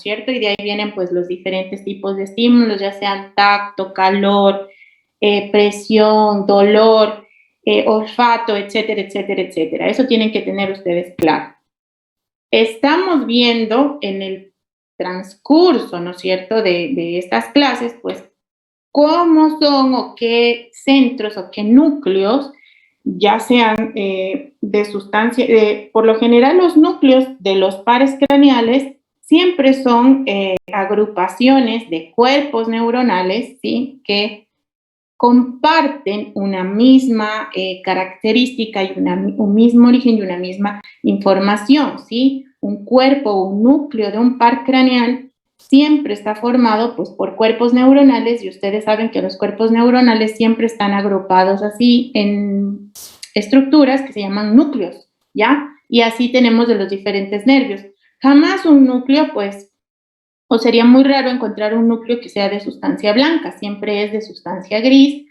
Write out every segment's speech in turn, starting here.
cierto? Y de ahí vienen pues los diferentes tipos de estímulos, ya sean tacto, calor, presión, dolor, olfato, etcétera, etcétera, etcétera. Eso tienen que tener ustedes claro. Estamos viendo en el transcurso, ¿no es cierto?, de estas clases, pues, cómo son o qué centros o qué núcleos, ya sean de sustancia, por lo general los núcleos de los pares craneales siempre son agrupaciones de cuerpos neuronales, ¿sí?, que comparten una misma característica y un mismo origen y una misma información, ¿sí? Un cuerpo o un núcleo de un par craneal siempre está formado pues, por cuerpos neuronales y ustedes saben que los cuerpos neuronales siempre están agrupados así en estructuras que se llaman núcleos, ¿ya? Y así tenemos de los diferentes nervios. Jamás un núcleo, pues, o sería muy raro encontrar un núcleo que sea de sustancia blanca, siempre es de sustancia gris,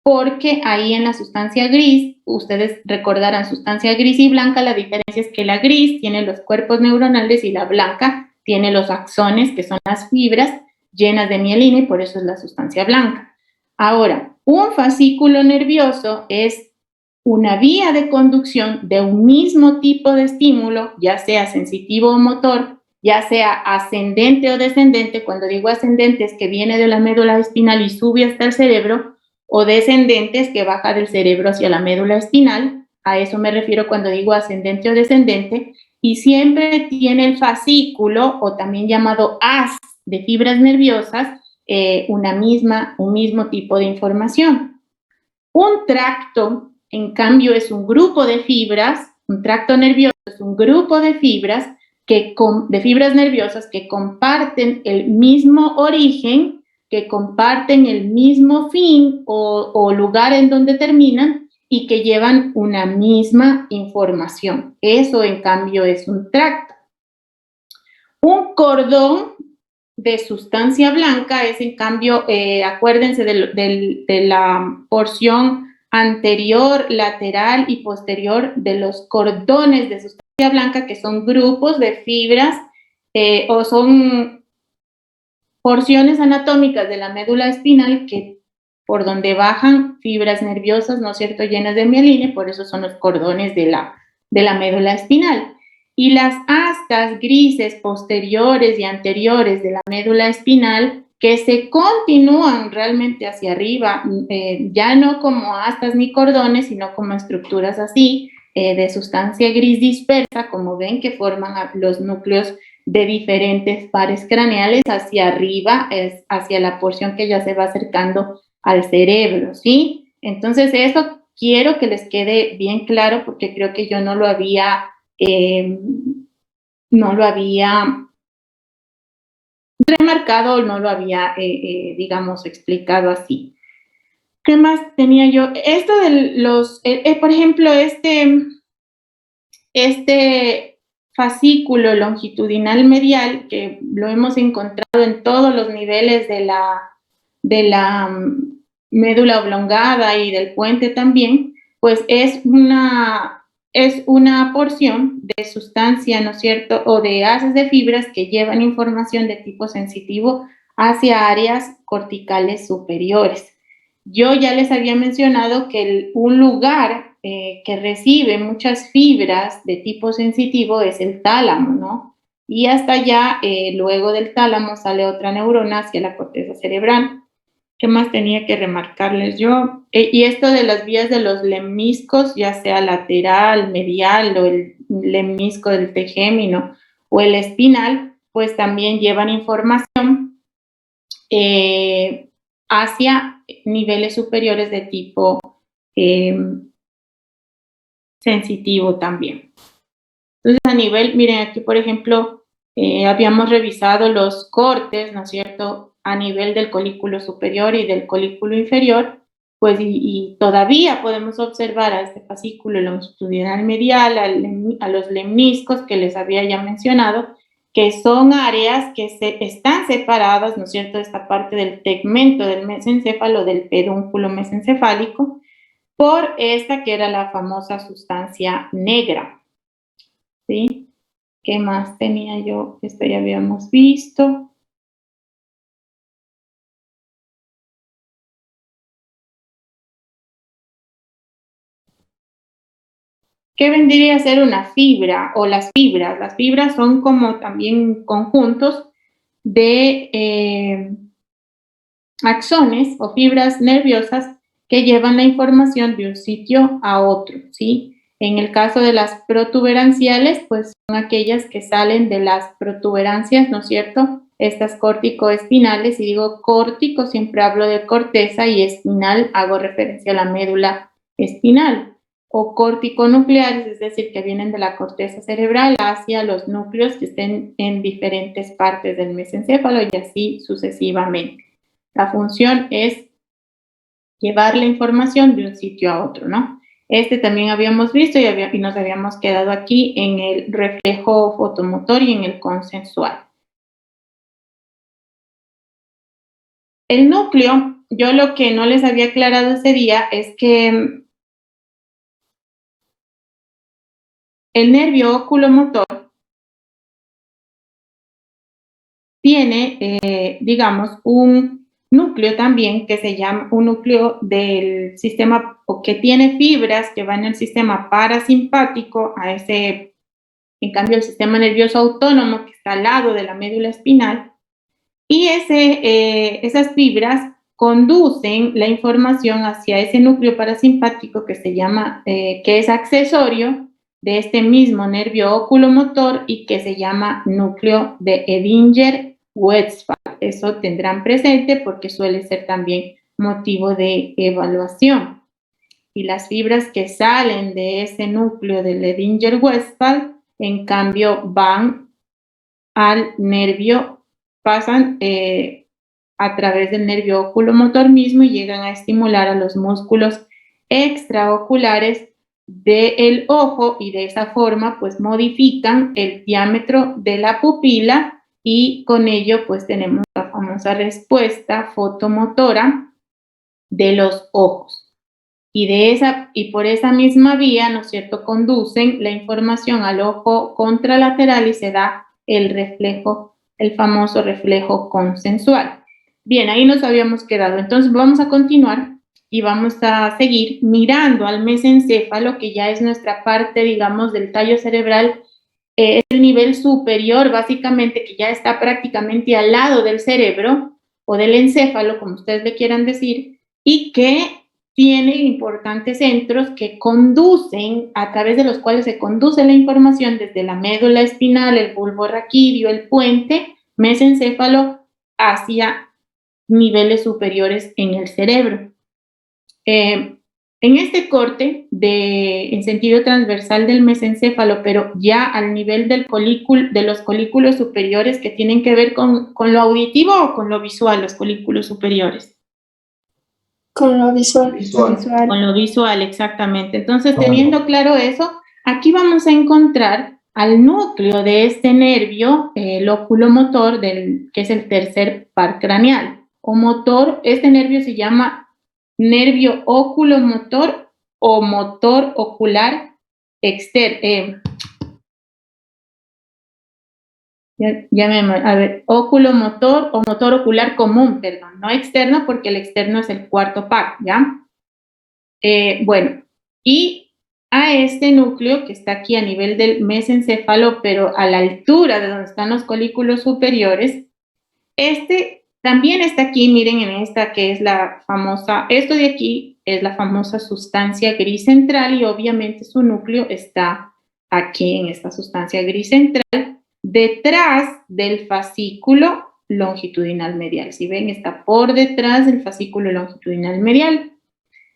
porque ahí en la sustancia gris, ustedes recordarán sustancia gris y blanca, la diferencia es que la gris tiene los cuerpos neuronales y la blanca tiene los axones, que son las fibras llenas de mielina y por eso es la sustancia blanca. Ahora, un fascículo nervioso es una vía de conducción de un mismo tipo de estímulo, ya sea sensitivo o motor, ya sea ascendente o descendente. Cuando digo ascendente es que viene de la médula espinal y sube hasta el cerebro, o descendente es que baja del cerebro hacia la médula espinal. A eso me refiero cuando digo ascendente o descendente, y siempre tiene el fascículo, o también llamado haz de fibras nerviosas, un mismo tipo de información. Un tracto, en cambio, es un grupo de fibras, un tracto nervioso es un grupo de fibras, de fibras nerviosas que comparten el mismo origen, que comparten el mismo fin o lugar en donde terminan y que llevan una misma información. Eso, en cambio, es un tracto. Un cordón de sustancia blanca es, en cambio, acuérdense de la porción anterior, lateral y posterior de los cordones de sustancia blanca, que son grupos de fibras o son porciones anatómicas de la médula espinal que por donde bajan fibras nerviosas, ¿no es cierto?, llenas de mielina, por eso son los cordones de la médula espinal. Y las astas grises posteriores y anteriores de la médula espinal que se continúan realmente hacia arriba, ya no como astas ni cordones, sino como estructuras así, de sustancia gris dispersa, como ven, que forman los núcleos de diferentes pares craneales hacia arriba, es hacia la porción que ya se va acercando al cerebro, ¿sí? Entonces, eso quiero que les quede bien claro porque creo que yo no lo había remarcado o no lo había, digamos, explicado así. ¿Qué más tenía yo? Esto de los, por ejemplo, este fascículo longitudinal medial, que lo hemos encontrado en todos los niveles de la médula oblongada y del puente también, pues es una porción de sustancia, ¿no es cierto?, o de haces de fibras que llevan información de tipo sensitivo hacia áreas corticales superiores. Yo ya les había mencionado que un lugar que recibe muchas fibras de tipo sensitivo es el tálamo, ¿no? Y hasta allá, luego del tálamo, sale otra neurona hacia la corteza cerebral. ¿Qué más tenía que remarcarles yo? Y esto de las vías de los lemniscos, ya sea lateral, medial o el lemnisco del trigémino o el espinal, pues también llevan información hacia niveles superiores de tipo sensitivo también. Entonces, a nivel, miren, aquí por ejemplo, habíamos revisado los cortes, ¿no es cierto?, a nivel del colículo superior y del colículo inferior, pues y todavía podemos observar a este fascículo longitudinal medial, a los lemniscos que les había ya mencionado, que son áreas que están separadas, ¿no es cierto?, de esta parte del tegmento del mesencéfalo, del pedúnculo mesencefálico, por esta que era la famosa sustancia negra, ¿sí? ¿Qué más tenía yo? Esto ya habíamos visto. ¿Qué vendría a ser una fibra o las fibras? Las fibras son como también conjuntos de axones o fibras nerviosas que llevan la información de un sitio a otro, ¿sí? En el caso de las protuberanciales, pues son aquellas que salen de las protuberancias, ¿no es cierto? Estas corticoespinales, y digo córtico, siempre hablo de corteza, y espinal, hago referencia a la médula espinal. O córtico-nucleares, es decir, que vienen de la corteza cerebral hacia los núcleos que estén en diferentes partes del mesencéfalo y así sucesivamente. La función es llevar la información de un sitio a otro, ¿no? Este también habíamos visto y nos habíamos quedado aquí en el reflejo fotomotor y en el consensual. El núcleo, yo lo que no les había aclarado ese día es que el nervio oculomotor tiene, digamos, un núcleo también que se llama un núcleo del sistema, o que tiene fibras que van en el sistema parasimpático a ese, en cambio el sistema nervioso autónomo que está al lado de la médula espinal, y esas fibras conducen la información hacia ese núcleo parasimpático que se llama, que es accesorio de este mismo nervio oculomotor y que se llama núcleo de Edinger-Westphal. Eso tendrán presente porque suele ser también motivo de evaluación. Y las fibras que salen de ese núcleo del Edinger-Westphal, en cambio, van al nervio, pasan a través del nervio oculomotor mismo y llegan a estimular a los músculos extraoculares del ojo, y de esa forma pues modifican el diámetro de la pupila, y con ello pues tenemos la famosa respuesta fotomotora de los ojos. Y por esa misma vía, ¿no es cierto?, conducen la información al ojo contralateral y se da el reflejo, el famoso reflejo consensual. Bien, ahí nos habíamos quedado. Entonces vamos a continuar y vamos a seguir mirando al mesencéfalo, que ya es nuestra parte, digamos, del tallo cerebral, es el nivel superior, básicamente, que ya está prácticamente al lado del cerebro o del encéfalo, como ustedes le quieran decir, y que tiene importantes centros que conducen, a través de los cuales se conduce la información desde la médula espinal, el bulbo raquídeo, el puente mesencéfalo, hacia niveles superiores en el cerebro. En este corte en sentido transversal del mesencéfalo, pero ya al nivel del de los colículos superiores, que tienen que ver con lo auditivo o con lo visual, los colículos superiores. Con lo visual. Con lo visual, exactamente. Entonces, teniendo claro eso, aquí vamos a encontrar al núcleo de este nervio, el oculomotor, que es el tercer par craneal. O motor, este nervio se llama nervio oculomotor o motor ocular externo. A ver, oculomotor o motor ocular común, perdón, no externo, porque el externo es el cuarto par, ¿ya? Bueno, y a este núcleo que está aquí a nivel del mesencéfalo, pero a la altura de donde están los colículos superiores, este también está aquí, miren en esta que es la famosa, esto de aquí es la famosa sustancia gris central, y obviamente su núcleo está aquí en esta sustancia gris central, detrás del fascículo longitudinal medial. Si ven, está por detrás del fascículo longitudinal medial.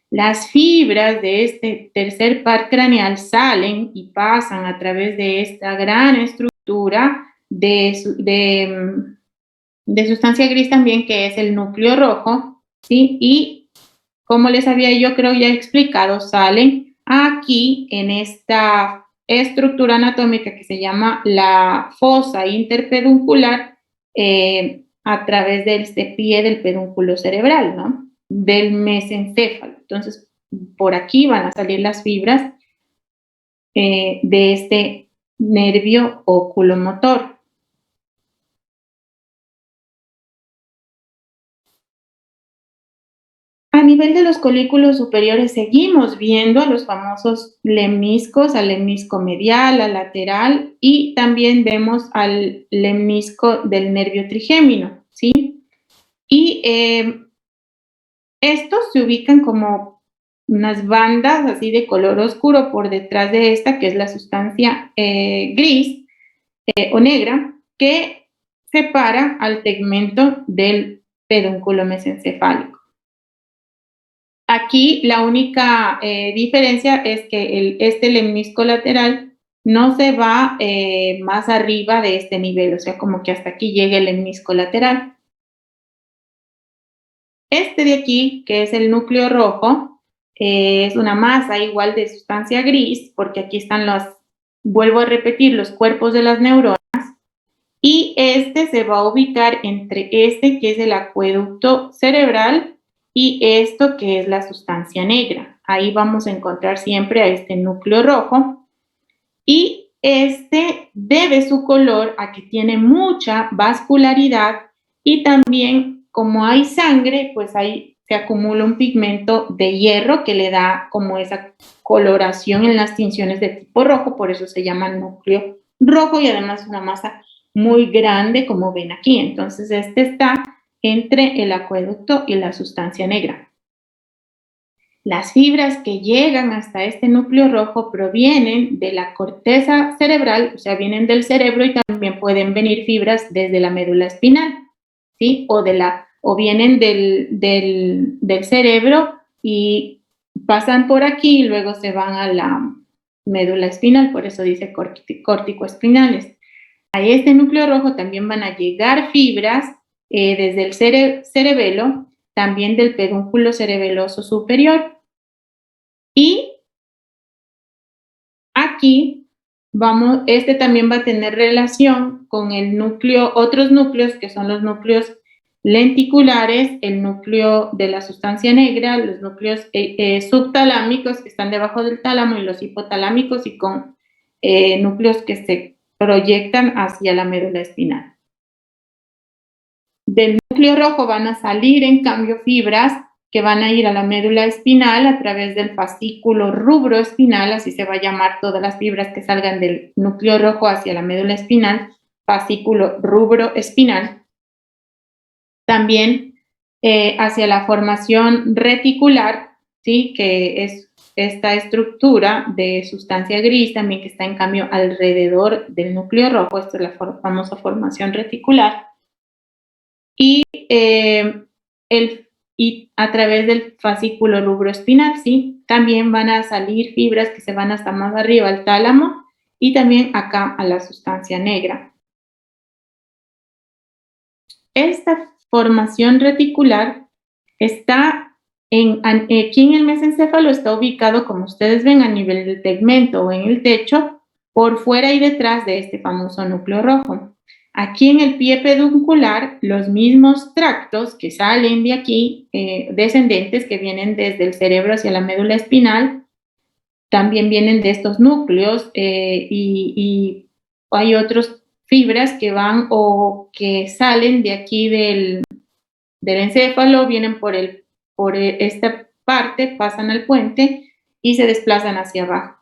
Las fibras de este tercer par craneal salen y pasan a través de esta gran estructura de sustancia gris también, que es el núcleo rojo, ¿sí? Y como les había yo creo ya explicado, salen aquí en esta estructura anatómica que se llama la fosa interpeduncular, a través de este pie del pedúnculo cerebral, ¿no?, del mesencéfalo. Entonces, por aquí van a salir las fibras de este nervio oculomotor. A nivel de los colículos superiores seguimos viendo a los famosos lemniscos, al lemnisco medial, al lateral, y también vemos al lemnisco del nervio trigémino, ¿sí? Y estos se ubican como unas bandas así de color oscuro por detrás de esta, que es la sustancia gris o negra, que separa al tegmento del pedúnculo mesencefálico. Aquí la única diferencia es que este lemnisco lateral no se va más arriba de este nivel, o sea, como que hasta aquí llega el lemnisco lateral. Este de aquí, que es el núcleo rojo, es una masa igual de sustancia gris, porque aquí están vuelvo a repetir, los cuerpos de las neuronas, y este se va a ubicar entre este, que es el acueducto cerebral, y esto que es la sustancia negra. Ahí vamos a encontrar siempre a este núcleo rojo, y este debe su color a que tiene mucha vascularidad, y también como hay sangre, pues ahí se acumula un pigmento de hierro que le da como esa coloración en las tinciones de tipo rojo, por eso se llama núcleo rojo, y además una masa muy grande, como ven aquí. Entonces este está entre el acueducto y la sustancia negra. Las fibras que llegan hasta este núcleo rojo provienen de la corteza cerebral, o sea, vienen del cerebro, y también pueden venir fibras desde la médula espinal, ¿sí? O vienen del cerebro y pasan por aquí y luego se van a la médula espinal, por eso dice córtico-espinales. A este núcleo rojo también van a llegar fibras desde el cerebelo, también del pedúnculo cerebeloso superior. Y aquí este también va a tener relación con el núcleo, otros núcleos que son los núcleos lenticulares, el núcleo de la sustancia negra, los núcleos subtalámicos que están debajo del tálamo, y los hipotalámicos, y con núcleos que se proyectan hacia la médula espinal. Del núcleo rojo van a salir, en cambio, fibras que van a ir a la médula espinal a través del fascículo rubroespinal, así se va a llamar todas las fibras que salgan del núcleo rojo hacia la médula espinal, fascículo rubroespinal. También hacia la formación reticular, ¿sí? Que es esta estructura de sustancia gris también que está en cambio alrededor del núcleo rojo. Esta es la famosa formación reticular. Y a través del fascículo rubroespinal, ¿sí? También van a salir fibras que se van hasta más arriba al tálamo, y también acá a la sustancia negra. Esta formación reticular está aquí en el mesencéfalo, está ubicado, como ustedes ven, a nivel del tegmento o en el techo, por fuera y detrás de este famoso núcleo rojo. Aquí en el pie peduncular, los mismos tractos que salen de aquí, descendentes que vienen desde el cerebro hacia la médula espinal, también vienen de estos núcleos, y hay otras fibras que van o que salen de aquí del encéfalo, vienen por esta parte, pasan al puente y se desplazan hacia abajo.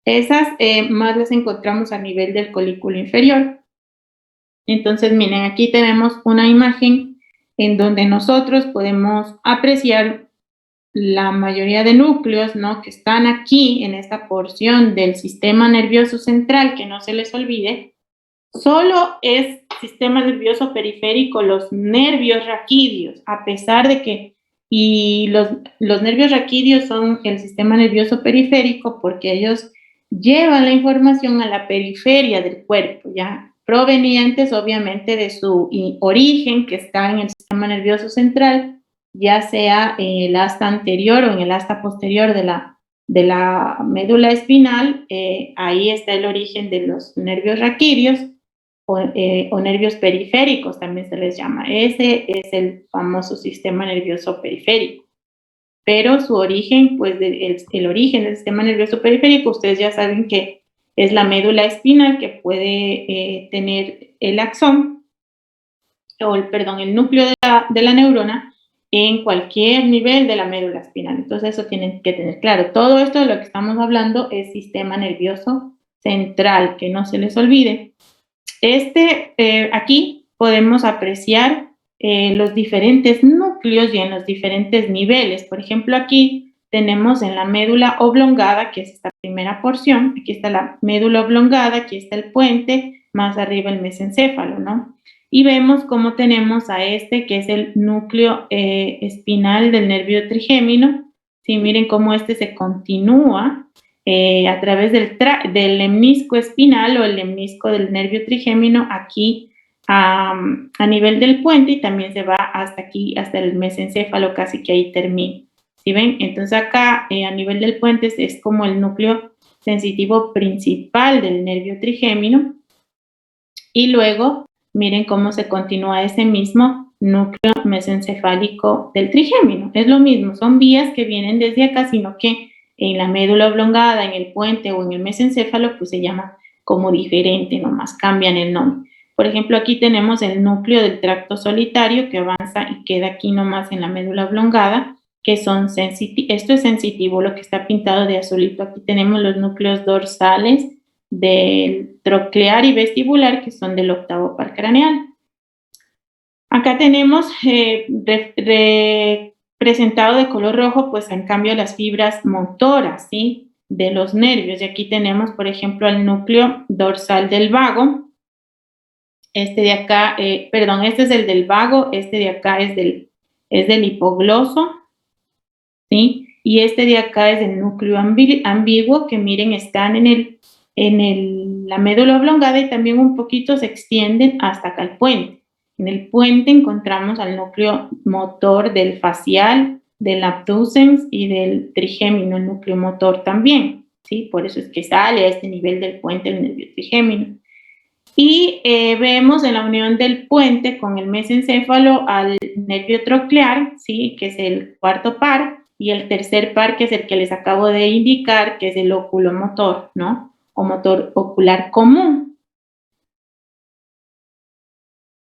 Esas más las encontramos a nivel del colículo inferior. Entonces, miren, aquí tenemos una imagen en donde nosotros podemos apreciar la mayoría de núcleos, ¿no?, que están aquí en esta porción del sistema nervioso central, que no se les olvide. Solo es sistema nervioso periférico los nervios raquídeos, a pesar de que, y los nervios raquídeos son el sistema nervioso periférico porque ellos llevan la información a la periferia del cuerpo, ya provenientes obviamente de su origen, que está en el sistema nervioso central, ya sea en el asta anterior o en el asta posterior de la médula espinal. Ahí está el origen de los nervios raquídeos, o nervios periféricos también se les llama. Ese es el famoso sistema nervioso periférico. Pero su origen, pues el origen del sistema nervioso periférico, ustedes ya saben que es la médula espinal que puede tener el axón, o el núcleo de la neurona en cualquier nivel de la médula espinal. Entonces eso tienen que tener claro. Todo esto de lo que estamos hablando es sistema nervioso central, que no se les olvide. Aquí podemos apreciar los diferentes núcleos y en los diferentes niveles. Por ejemplo, aquí tenemos en la médula oblongada, que es esta primera porción, aquí está la médula oblongada, aquí está el puente, más arriba el mesencéfalo, ¿no? Y vemos cómo tenemos a que es el núcleo espinal del nervio trigémino. Sí, miren cómo se continúa a través del lemnisco espinal o el lemnisco del nervio trigémino aquí a nivel del puente, y también se va hasta aquí, hasta el mesencéfalo, casi que ahí termina. ¿Sí ven? Entonces acá a nivel del puente es como el núcleo sensitivo principal del nervio trigémino, y luego miren cómo se continúa ese mismo núcleo mesencefálico del trigémino. Es lo mismo, son vías que vienen desde acá, sino que en la médula oblongada, en el puente o en el mesencéfalo, pues se llama como diferente, nomás cambian el nombre. Por ejemplo, aquí tenemos el núcleo del tracto solitario que avanza y queda aquí nomás en la médula oblongada, que son sensitivos. Esto es sensitivo, lo que está pintado de azulito. Aquí tenemos los núcleos dorsales del troclear y vestibular, que son del octavo par craneal. Acá tenemos representado de color rojo, pues en cambio las fibras motoras, ¿sí?, de los nervios. Y aquí tenemos, por ejemplo, el núcleo dorsal del vago. Este de acá, este es el del vago, este de acá es del hipogloso, ¿sí? Y este de acá es el núcleo ambiguo, que miren, están en la médula oblongada y también un poquito se extienden hasta acá el puente. En el puente encontramos al núcleo motor del facial, del abducens y del trigémino, el núcleo motor también, ¿sí? Por eso es que sale a este nivel del puente el nervio trigémino. Y vemos en la unión del puente con el mesencéfalo al nervio troclear, ¿sí?, que es el cuarto par, y el tercer par, que es el que les acabo de indicar, que es el oculomotor, ¿no?, o motor ocular común.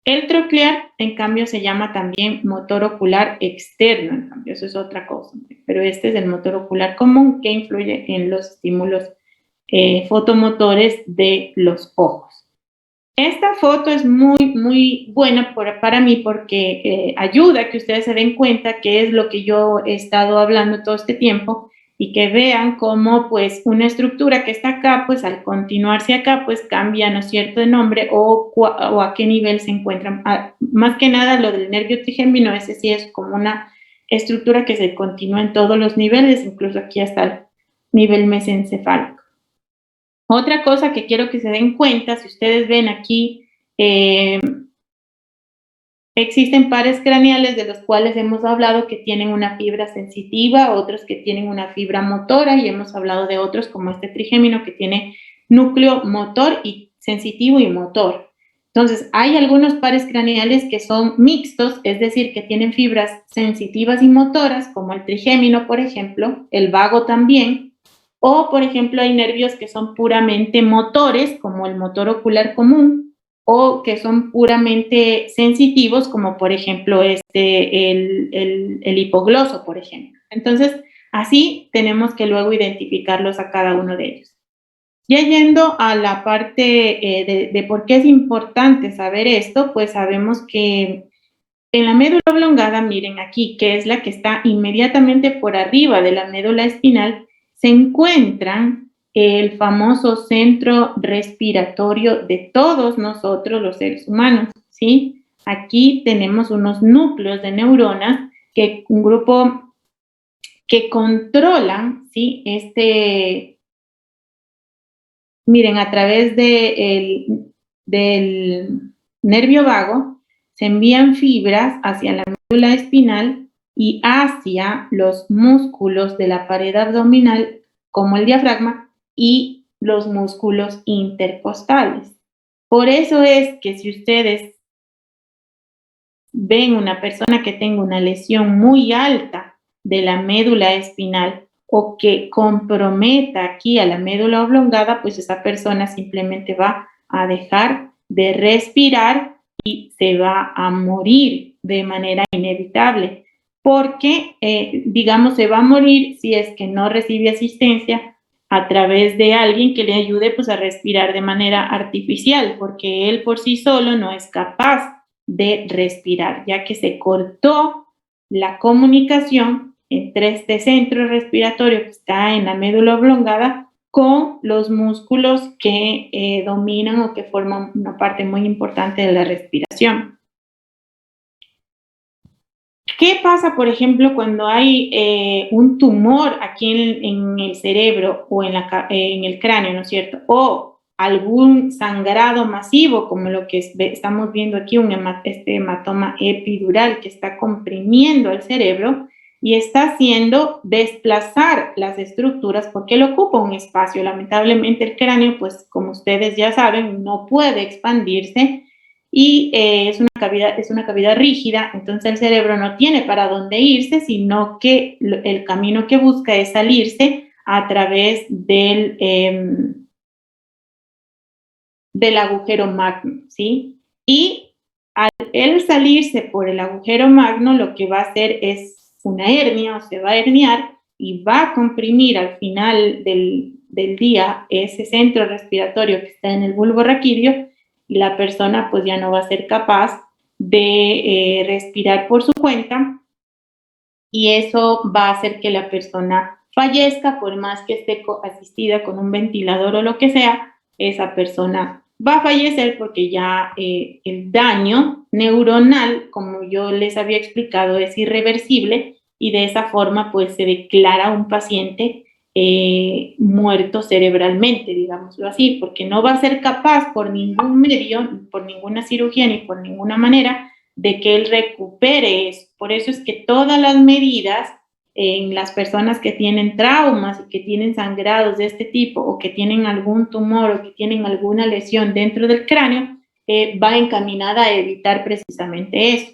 El troclear, en cambio, se llama también motor ocular externo, en cambio, eso es otra cosa, pero este es el motor ocular común, que influye en los estímulos fotomotores de los ojos. Esta foto es muy, muy buena para mí porque ayuda a que ustedes se den cuenta qué es lo que yo he estado hablando todo este tiempo, y que vean cómo pues una estructura que está acá, pues al continuarse acá, pues cambia, ¿no es cierto?, de nombre o a qué nivel se encuentran. Más que nada lo del nervio trigémino, ese sí es como una estructura que se continúa en todos los niveles, incluso aquí hasta el nivel mesencefálico. Otra cosa que quiero que se den cuenta, si ustedes ven aquí, existen pares craneales de los cuales hemos hablado que tienen una fibra sensitiva, otros que tienen una fibra motora, y hemos hablado de otros como este trigémino que tiene núcleo motor y sensitivo y motor. Entonces, hay algunos pares craneales que son mixtos, es decir, que tienen fibras sensitivas y motoras, como el trigémino, por ejemplo, el vago también. O, por ejemplo, hay nervios que son puramente motores, como el motor ocular común, o que son puramente sensitivos, como por ejemplo el hipogloso, por ejemplo. Entonces, así tenemos que luego identificarlos a cada uno de ellos. Ya yendo a la parte de por qué es importante saber esto, pues sabemos que en la médula oblongada, miren aquí, que es la que está inmediatamente por arriba de la médula espinal, se encuentran el famoso centro respiratorio de todos nosotros los seres humanos, ¿sí? Aquí tenemos unos núcleos de neuronas, un grupo que controlan, ¿sí?, miren, a través del nervio vago, se envían fibras hacia la médula espinal y hacia los músculos de la pared abdominal, como el diafragma, y los músculos intercostales. Por eso es que si ustedes ven una persona que tenga una lesión muy alta de la médula espinal, o que comprometa aquí a la médula oblongada, pues esa persona simplemente va a dejar de respirar y se va a morir de manera inevitable, porque, digamos, se va a morir si es que no recibe asistencia a través de alguien que le ayude pues, a respirar de manera artificial, porque él por sí solo no es capaz de respirar, ya que se cortó la comunicación entre este centro respiratorio que está en la médula oblongada con los músculos que dominan o que forman una parte muy importante de la respiración. ¿Qué pasa, por ejemplo, cuando hay un tumor aquí en el cerebro o en el cráneo, ¿no es cierto? O algún sangrado masivo, como lo que estamos viendo aquí, este hematoma epidural que está comprimiendo el cerebro y está haciendo desplazar las estructuras porque él ocupa un espacio. Lamentablemente el cráneo, pues como ustedes ya saben, no puede expandirse y es una cavidad rígida, entonces el cerebro no tiene para dónde irse, sino que el camino que busca es salirse a través del agujero magno, ¿sí? Y al él salirse por el agujero magno, lo que va a hacer es una hernia, o se va a herniar y va a comprimir al final del día ese centro respiratorio que está en el bulbo raquídeo y la persona pues ya no va a ser capaz de respirar por su cuenta y eso va a hacer que la persona fallezca, por más que esté asistida con un ventilador o lo que sea, esa persona va a fallecer porque ya el daño neuronal, como yo les había explicado, es irreversible y de esa forma pues se declara un paciente muerto cerebralmente, digámoslo así, porque no va a ser capaz por ningún medio, por ninguna cirugía ni por ninguna manera de que él recupere eso. Por eso es que todas las medidas en las personas que tienen traumas y que tienen sangrados de este tipo o que tienen algún tumor o que tienen alguna lesión dentro del cráneo, va encaminada a evitar precisamente eso.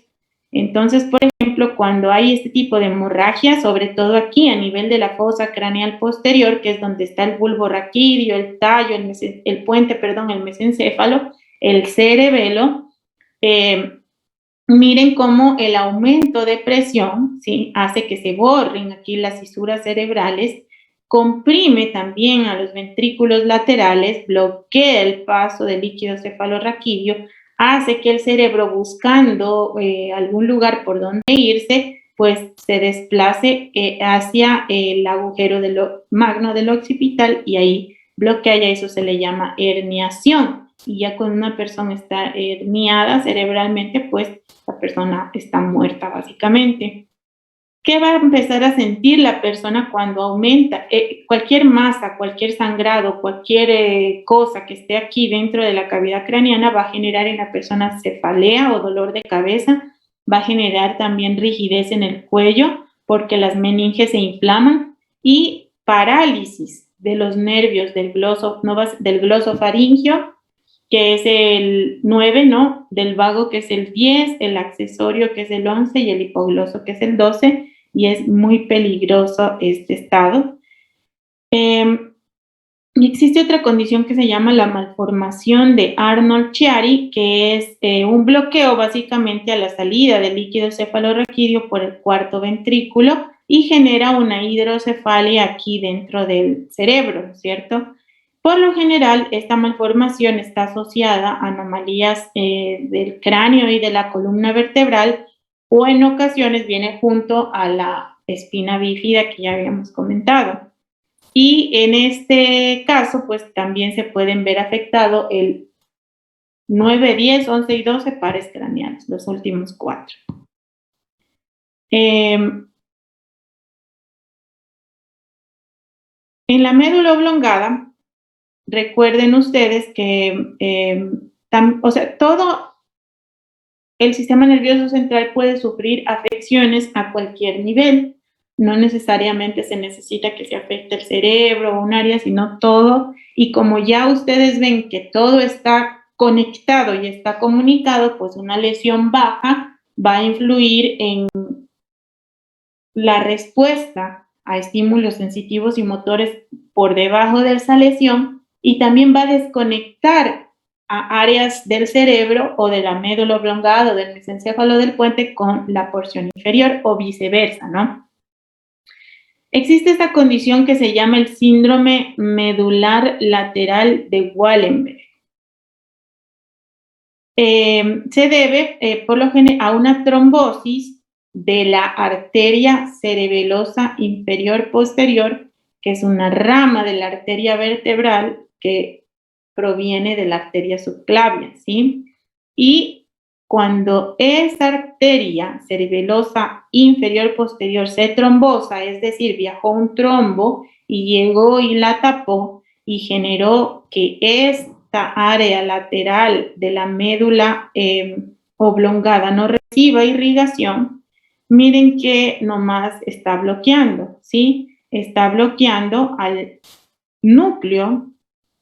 Entonces, por ejemplo, cuando hay este tipo de hemorragia, sobre todo aquí a nivel de la fosa craneal posterior, que es donde está el bulbo raquídeo, el tallo, el puente, perdón, el mesencéfalo, el cerebelo, miren cómo el aumento de presión, ¿sí?, hace que se borren aquí las fisuras cerebrales, comprime también a los ventrículos laterales, bloquea el paso del líquido cefalorraquídeo, hace que el cerebro, buscando algún lugar por donde irse, pues se desplace hacia el agujero magno del occipital y ahí bloquea, y a eso se le llama herniación. Y ya cuando una persona está herniada cerebralmente, pues la persona está muerta básicamente. ¿Qué va a empezar a sentir la persona cuando aumenta cualquier masa, cualquier sangrado, cualquier cosa que esté aquí dentro de la cavidad craneana? Va a generar en la persona cefalea o dolor de cabeza, va a generar también rigidez en el cuello porque las meninges se inflaman y parálisis de los nervios del glosofaringio, que es el 9, ¿no? Del vago, que es el 10, el accesorio, que es el 11, y el hipogloso, que es el 12, y es muy peligroso este estado. Y existe otra condición que se llama la malformación de Arnold-Chiari, que es un bloqueo básicamente a la salida del líquido cefalorraquídeo por el cuarto ventrículo y genera una hidrocefalia aquí dentro del cerebro, ¿cierto? Por lo general, esta malformación está asociada a anomalías del cráneo y de la columna vertebral, o en ocasiones viene junto a la espina bífida que ya habíamos comentado. Y en este caso, pues también se pueden ver afectado el 9, 10, 11 y 12 pares craneales, los últimos 4. En la médula oblongada, recuerden ustedes que, todo el sistema nervioso central puede sufrir afecciones a cualquier nivel. No necesariamente se necesita que se afecte el cerebro o un área, sino todo. Y como ya ustedes ven que todo está conectado y está comunicado, pues una lesión baja va a influir en la respuesta a estímulos sensitivos y motores por debajo de esa lesión y también va a desconectar a áreas del cerebro o de la médula oblongada o del mesencéfalo del puente con la porción inferior o viceversa, ¿no? Existe esta condición que se llama el síndrome medular lateral de Wallenberg. Se debe, por lo general, a una trombosis de la arteria cerebelosa inferior posterior, que es una rama de la arteria vertebral que proviene de la arteria subclavia, ¿sí? Y cuando esa arteria cerebelosa inferior posterior se trombosa, es decir, viajó un trombo y llegó y la tapó y generó que esta área lateral de la médula oblongada no reciba irrigación, miren que nomás está bloqueando, ¿sí? Está bloqueando al núcleo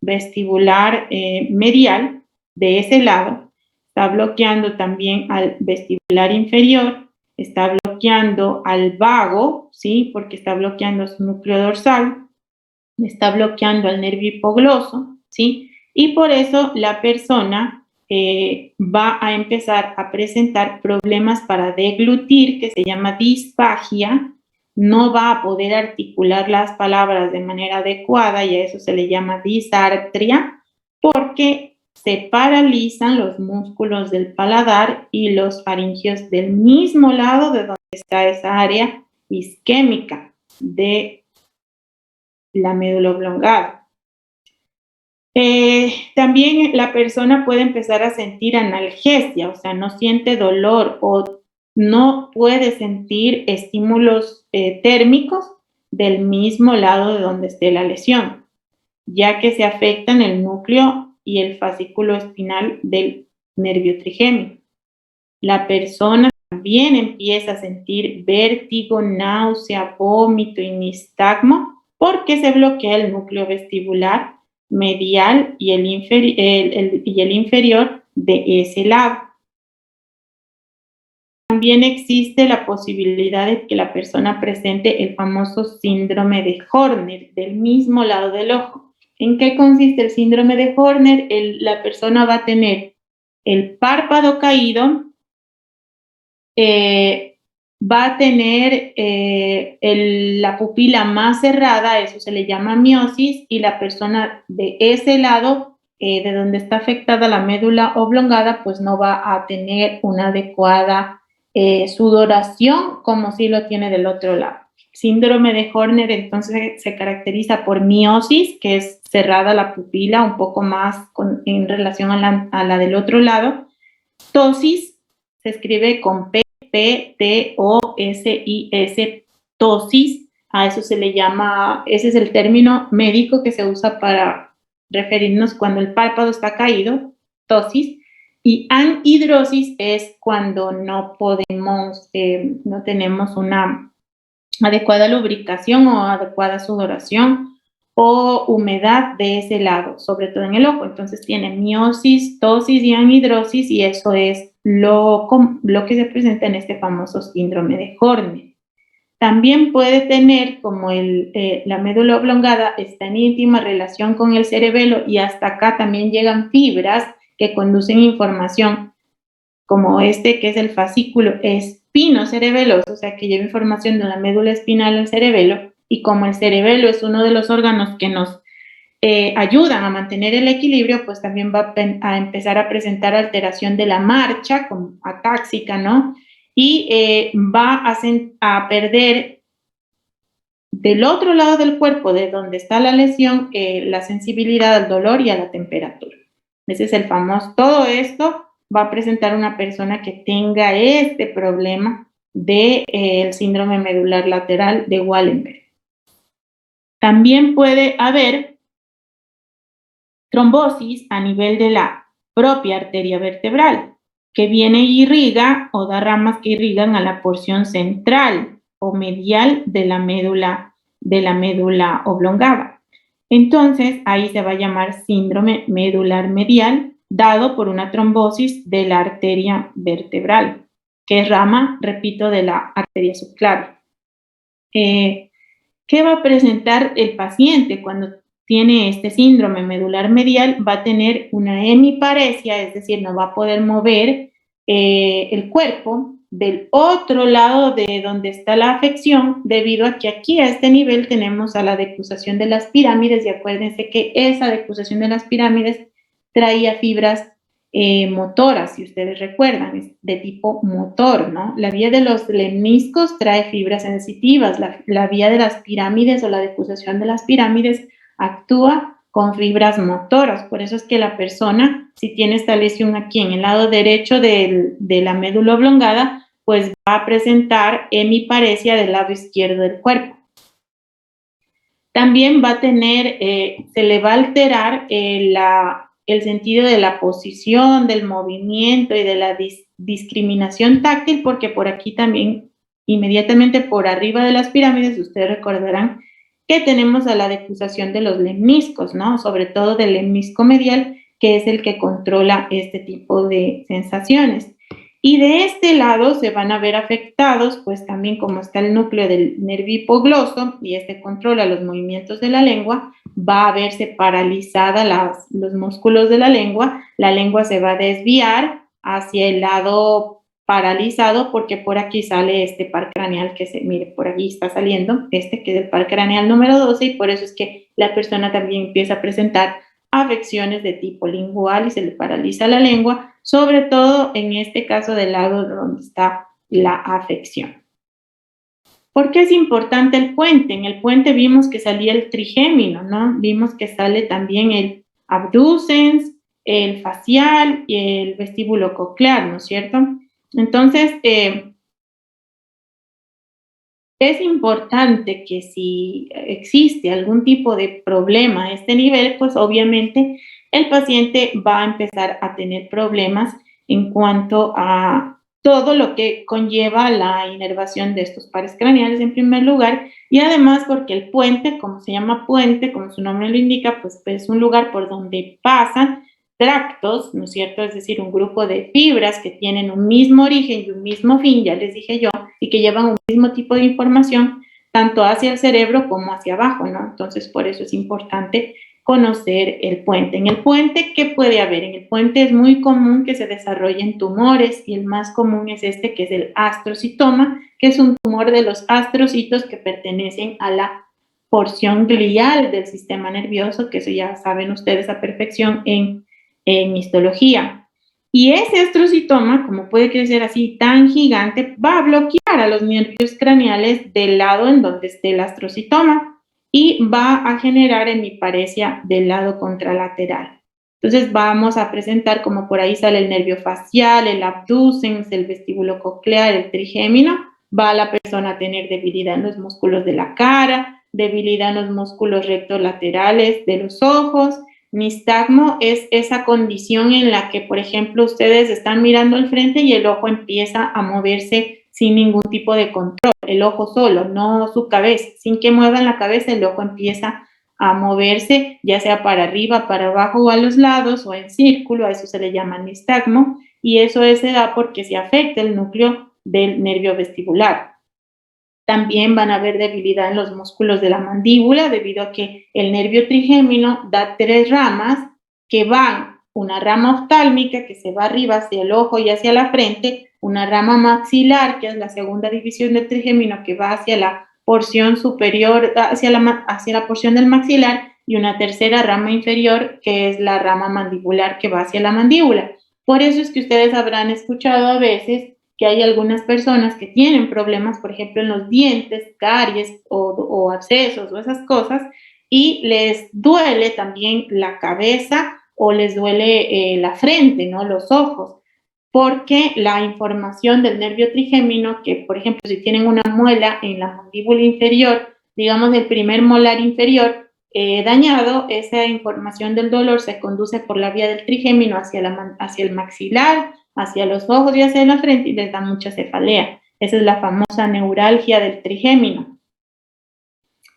vestibular medial de ese lado, está bloqueando también al vestibular inferior, está bloqueando al vago, ¿sí? Porque está bloqueando su núcleo dorsal, está bloqueando al nervio hipogloso, ¿sí? Y por eso la persona va a empezar a presentar problemas para deglutir, que se llama disfagia, no va a poder articular las palabras de manera adecuada y a eso se le llama disartria, porque se paralizan los músculos del paladar y los faringeos del mismo lado de donde está esa área isquémica de la médula oblongada. También la persona puede empezar a sentir analgesia, o sea, no siente dolor o no puede sentir estímulos térmicos del mismo lado de donde esté la lesión, ya que se afectan el núcleo y el fascículo espinal del nervio trigémino. La persona también empieza a sentir vértigo, náusea, vómito y nistagmo porque se bloquea el núcleo vestibular medial y el inferior de ese lado. También existe la posibilidad de que la persona presente el famoso síndrome de Horner del mismo lado del ojo. ¿En qué consiste el síndrome de Horner? La persona va a tener el párpado caído, va a tener la pupila más cerrada, eso se le llama miosis, y la persona de ese lado, de donde está afectada la médula oblongada, pues no va a tener una adecuada sudoración como si lo tiene del otro lado. Síndrome de Horner entonces se caracteriza por miosis, que es cerrada la pupila un poco más en relación a la del otro lado. Ptosis se escribe con P-T-O-S-I-S, ptosis, a eso se le llama, ese es el término médico que se usa para referirnos cuando el párpado está caído, ptosis, y anhidrosis es cuando no podemos, no tenemos una adecuada lubricación o adecuada sudoración o humedad de ese lado, sobre todo en el ojo. Entonces tiene miosis, ptosis y anhidrosis y eso es lo que se presenta en este famoso síndrome de Horner. También puede tener, como la médula oblongada está en íntima relación con el cerebelo y hasta acá también llegan fibras que conducen información, como que es el fascículo espinocerebeloso, o sea, que lleva información de la médula espinal al cerebelo, y como el cerebelo es uno de los órganos que nos ayudan a mantener el equilibrio, pues también va a empezar a presentar alteración de la marcha, como atáxica, ¿no? Y va a perder del otro lado del cuerpo, de donde está la lesión, la sensibilidad al dolor y a la temperatura. Ese es el famoso. Todo esto va a presentar una persona que tenga este problema del síndrome medular lateral de Wallenberg. También puede haber trombosis a nivel de la propia arteria vertebral, que viene y irriga o da ramas que irrigan a la porción central o medial de la médula oblongada. Entonces, ahí se va a llamar síndrome medular medial, dado por una trombosis de la arteria vertebral, que es rama, repito, de la arteria subclavia. ¿Qué va a presentar el paciente cuando tiene este síndrome medular medial? Va a tener una hemiparesia, es decir, no va a poder mover el cuerpo del otro lado de donde está la afección, debido a que aquí a este nivel tenemos a la decusación de las pirámides, y acuérdense que esa decusación de las pirámides traía fibras motoras, si ustedes recuerdan, es de tipo motor, ¿no? La vía de los lemniscos trae fibras sensitivas, la vía de las pirámides o la decusación de las pirámides actúa con fibras motoras. Por eso es que la persona, si tiene esta lesión aquí en el lado derecho de la médula oblongada, pues va a presentar hemiparesia del lado izquierdo del cuerpo. También va a tener, se le va a alterar el sentido de la posición, del movimiento y de la discriminación táctil, porque por aquí también, inmediatamente por arriba de las pirámides, ustedes recordarán que tenemos a la decusación de los lemniscos, ¿no? Sobre todo del lemnisco medial, que es el que controla este tipo de sensaciones. Y de este lado se van a ver afectados, pues también como está el núcleo del nervio hipogloso y este controla los movimientos de la lengua, va a verse paralizada los músculos de la lengua se va a desviar hacia el lado paralizado, porque por aquí sale este par craneal mire, por aquí está saliendo que es el par craneal número 12, y por eso es que la persona también empieza a presentar afecciones de tipo lingual y se le paraliza la lengua, sobre todo en este caso del lado donde está la afección. ¿Por qué es importante el puente? En el puente vimos que salía el trigémino, ¿no? Vimos que sale también el abducens, el facial y el vestíbulo coclear, ¿no es cierto? Entonces, es importante que si existe algún tipo de problema a este nivel, pues obviamente el paciente va a empezar a tener problemas en cuanto a todo lo que conlleva la inervación de estos pares craneales en primer lugar, y además porque el puente, como se llama puente, como su nombre lo indica, pues es un lugar por donde pasan tractos, ¿no es cierto? Es decir, un grupo de fibras que tienen un mismo origen y un mismo fin, ya les dije yo, y que llevan un mismo tipo de información, tanto hacia el cerebro como hacia abajo, ¿no? Entonces, por eso es importante conocer el puente. En el puente, ¿qué puede haber? En el puente es muy común que se desarrollen tumores, y el más común es este, que es el astrocitoma, que es un tumor de los astrocitos que pertenecen a la porción glial del sistema nervioso, que eso ya saben ustedes a perfección en histología. Y ese astrocitoma, como puede crecer así tan gigante, va a bloquear a los nervios craneales del lado en donde esté el astrocitoma y va a generar hemiparesia del lado contralateral. Entonces vamos a presentar, como por ahí sale el nervio facial, el abducens, el vestíbulo coclear, el trigémino, va la persona a tener debilidad en los músculos de la cara, debilidad en los músculos rectolaterales de los ojos. Nistagmo es esa condición en la que, por ejemplo, ustedes están mirando al frente y el ojo empieza a moverse sin ningún tipo de control, el ojo solo, no su cabeza, sin que muevan la cabeza, el ojo empieza a moverse, ya sea para arriba, para abajo o a los lados o en círculo, a eso se le llama nistagmo, y eso se da porque se afecta el núcleo del nervio vestibular. También van a haber debilidad en los músculos de la mandíbula, debido a que el nervio trigémino da 3 ramas que van, una rama oftálmica que se va arriba hacia el ojo y hacia la frente, una rama maxilar, que es la segunda división del trigémino, que va hacia la porción superior, hacia la porción del maxilar, y una tercera rama inferior, que es la rama mandibular, que va hacia la mandíbula. Por eso es que ustedes habrán escuchado a veces que hay algunas personas que tienen problemas, por ejemplo, en los dientes, caries o abscesos o esas cosas, y les duele también la cabeza o les duele la frente, ¿no? Los ojos, porque la información del nervio trigémino, que por ejemplo, si tienen una muela en la mandíbula inferior, digamos el primer molar inferior dañado, esa información del dolor se conduce por la vía del trigémino hacia el maxilar, hacia los ojos y hacia la frente, y les da mucha cefalea. Esa es la famosa neuralgia del trigémino.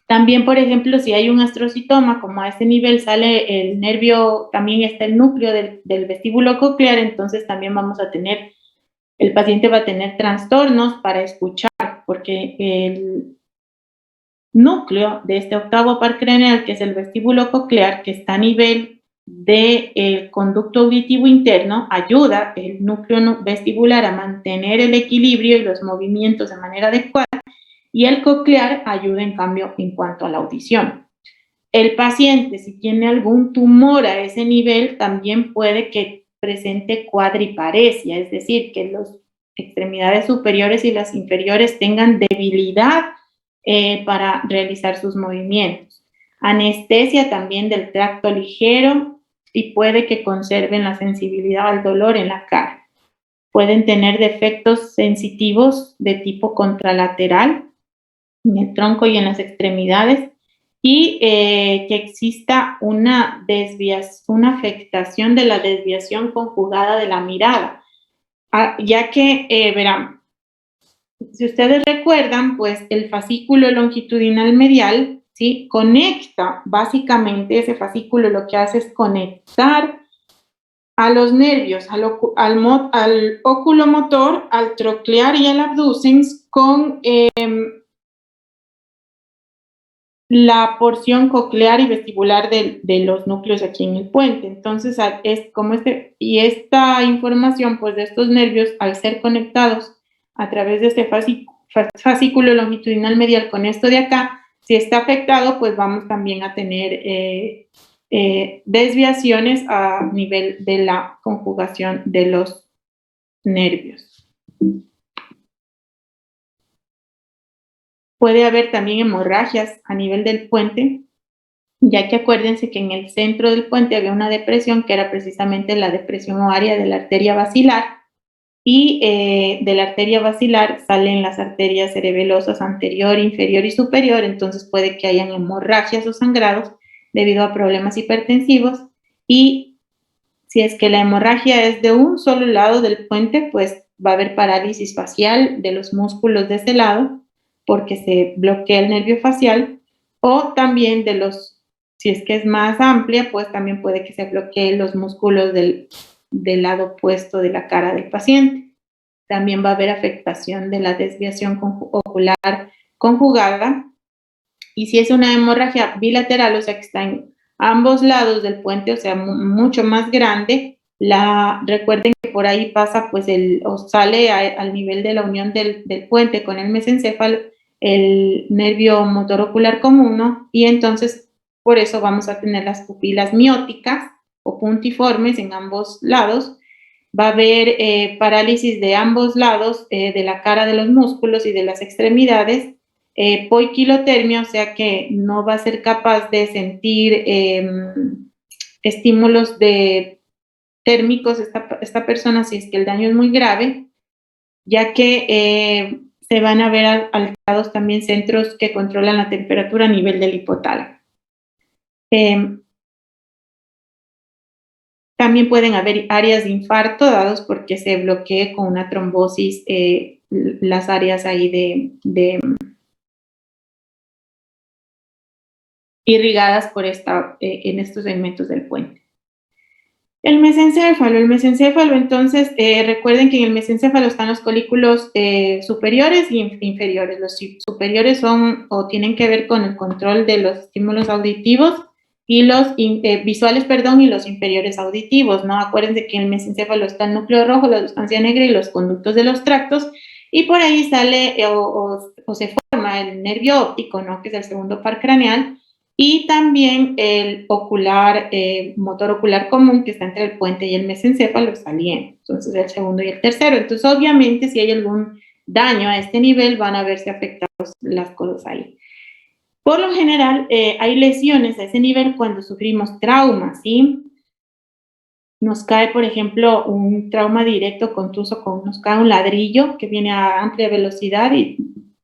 También, por ejemplo, si hay un astrocitoma, como a este nivel sale el nervio, también está el núcleo del vestíbulo coclear, entonces también vamos a tener, el paciente va a tener trastornos para escuchar, porque núcleo de este octavo par craneal, que es el vestíbulo coclear, que está a nivel del conducto auditivo interno, ayuda el núcleo vestibular a mantener el equilibrio y los movimientos de manera adecuada, y el coclear ayuda en cambio en cuanto a la audición. El paciente, si tiene algún tumor a ese nivel, también puede que presente cuadriparesia, es decir, que las extremidades superiores y las inferiores tengan debilidad para realizar sus movimientos. Anestesia también del tracto ligero y puede que conserven la sensibilidad al dolor en la cara. Pueden tener defectos sensitivos de tipo contralateral en el tronco y en las extremidades, y que exista una afectación de la desviación conjugada de la mirada, ya que, verán, si ustedes recuerdan, pues el fascículo longitudinal medial, ¿sí?, conecta, básicamente ese fascículo lo que hace es conectar a los nervios, al oculomotor, al troclear y al abducens con la porción coclear y vestibular de los núcleos aquí en el puente. Entonces, es como esta información, pues, de estos nervios, al ser conectados a través de este fascículo longitudinal medial con esto de acá, si está afectado, pues vamos también a tener desviaciones a nivel de la conjugación de los nervios. Puede haber también hemorragias a nivel del puente, ya que acuérdense que en el centro del puente había una depresión que era precisamente la depresión ovaria de la arteria basilar, y de la arteria basilar salen las arterias cerebelosas anterior, inferior y superior, entonces puede que hayan hemorragias o sangrados debido a problemas hipertensivos, y si es que la hemorragia es de un solo lado del puente, pues va a haber parálisis facial de los músculos de ese lado, porque se bloquea el nervio facial, o también si es que es más amplia, pues también puede que se bloqueen los músculos del lado opuesto de la cara del paciente. También va a haber afectación de la desviación ocular conjugada, y si es una hemorragia bilateral, o sea que está en ambos lados del puente, o sea, mucho más grande, recuerden que por ahí pasa, pues, o sale al nivel de la unión del puente con el mesencéfalo, el nervio motor ocular común, ¿no? Y entonces, por eso vamos a tener las pupilas mióticas o puntiformes en ambos lados. Va a haber parálisis de ambos lados de la cara, de los músculos y de las extremidades, poiquilotermia, o sea que no va a ser capaz de sentir estímulos térmicos esta persona si es que el daño es muy grave, ya que se van a ver alterados también centros que controlan la temperatura a nivel del hipotálamo. También pueden haber áreas de infarto dados porque se bloquee con una trombosis las áreas ahí irrigadas por en estos segmentos del puente. El mesencéfalo, entonces, recuerden que en el mesencéfalo están los colículos superiores y inferiores. Los superiores son o tienen que ver con el control de los estímulos auditivos y los visuales, y los inferiores auditivos, ¿no? Acuérdense que en el mesencéfalo está el núcleo rojo, la sustancia negra y los conductos de los tractos, y por ahí sale o se forma el nervio óptico, ¿no?, que es el segundo par craneal, y también el motor ocular común, que está entre el puente y el mesencéfalo saliente. Entonces, el segundo y el tercero. Entonces, obviamente, si hay algún daño a este nivel, van a verse afectadas las cosas ahí. Por lo general, hay lesiones a ese nivel cuando sufrimos traumas, ¿sí? Nos cae, por ejemplo, un trauma directo contuso, nos cae un ladrillo que viene a amplia velocidad y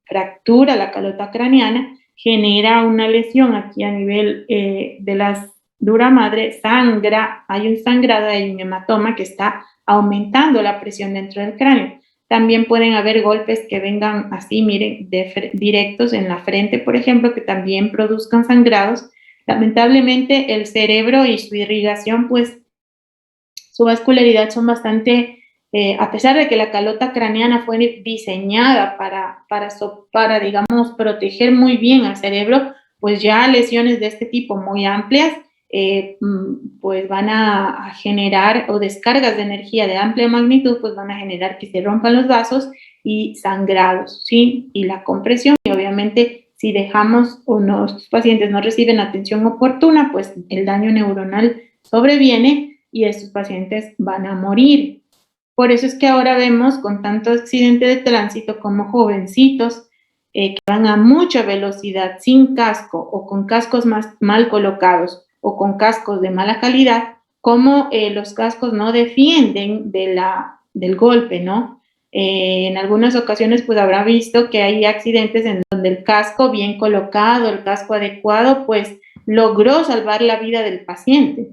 fractura la calota craneana, genera una lesión aquí a nivel de la dura madre, sangra, hay un sangrado, hay un hematoma que está aumentando la presión dentro del cráneo. También pueden haber golpes que vengan así, miren, directos en la frente, por ejemplo, que también produzcan sangrados. Lamentablemente, el cerebro y su irrigación, pues, su vascularidad son bastante a pesar de que la calota craneana fue diseñada para, digamos, proteger muy bien al cerebro, pues ya lesiones de este tipo muy amplias, pues van a generar, o descargas de energía de amplia magnitud, pues van a generar que se rompan los vasos y sangrados, ¿sí? Y la compresión, y obviamente si dejamos o nuestros pacientes no reciben atención oportuna, pues el daño neuronal sobreviene y estos pacientes van a morir. Por eso es que ahora vemos con tanto accidente de tránsito como jovencitos que van a mucha velocidad sin casco o con cascos mal colocados o con cascos de mala calidad, como los cascos no defienden del golpe, ¿no? En algunas ocasiones pues habrá visto que hay accidentes en donde el casco bien colocado, el casco adecuado, pues logró salvar la vida del paciente.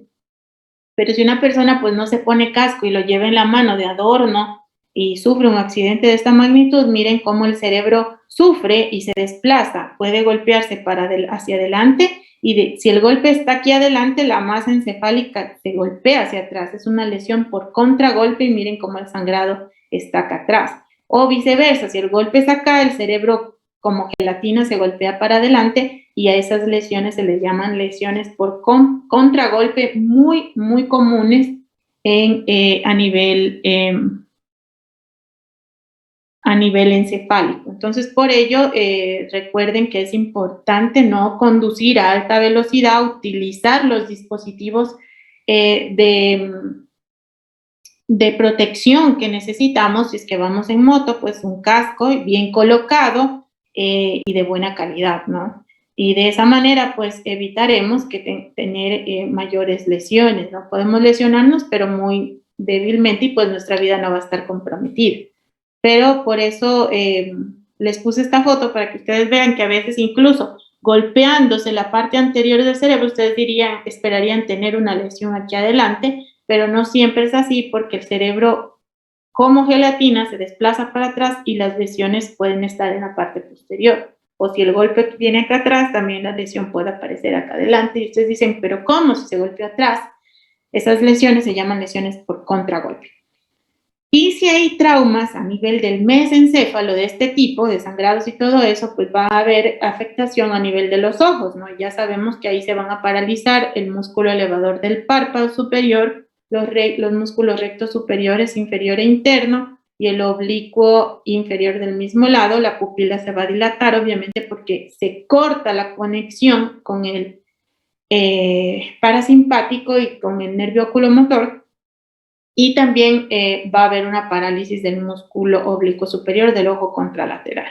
Pero si una persona pues no se pone casco y lo lleva en la mano de adorno y sufre un accidente de esta magnitud, miren cómo el cerebro sufre y se desplaza, puede golpearse hacia adelante y si el golpe está aquí adelante, la masa encefálica se golpea hacia atrás, es una lesión por contragolpe y miren cómo el sangrado está acá atrás. O viceversa, si el golpe es acá, el cerebro como gelatina se golpea para adelante y a esas lesiones se les llaman lesiones por contragolpe muy, muy comunes a nivel encefálico. Entonces, por ello, recuerden que es importante no conducir a alta velocidad, utilizar los dispositivos de protección que necesitamos si es que vamos en moto, pues un casco bien colocado y de buena calidad, ¿no? Y de esa manera, pues evitaremos que tener mayores lesiones, ¿no? Podemos lesionarnos, pero muy débilmente y pues nuestra vida no va a estar comprometida. Pero por eso les puse esta foto para que ustedes vean que a veces incluso golpeándose la parte anterior del cerebro, ustedes esperarían tener una lesión aquí adelante, pero no siempre es así porque el cerebro como gelatina se desplaza para atrás y las lesiones pueden estar en la parte posterior. O si el golpe viene acá atrás, también la lesión puede aparecer acá adelante. Y ustedes dicen, ¿pero cómo si se golpeó atrás? Esas lesiones se llaman lesiones por contragolpe. Y si hay traumas a nivel del mesencéfalo de este tipo, de sangrados y todo eso, pues va a haber afectación a nivel de los ojos, ¿no? Ya sabemos que ahí se van a paralizar el músculo elevador del párpado superior, los músculos rectos superiores, inferior e interno, y el oblicuo inferior del mismo lado. La pupila se va a dilatar, obviamente, porque se corta la conexión con el parasimpático y con el nervio oculomotor. Y también va a haber una parálisis del músculo oblicuo superior del ojo contralateral.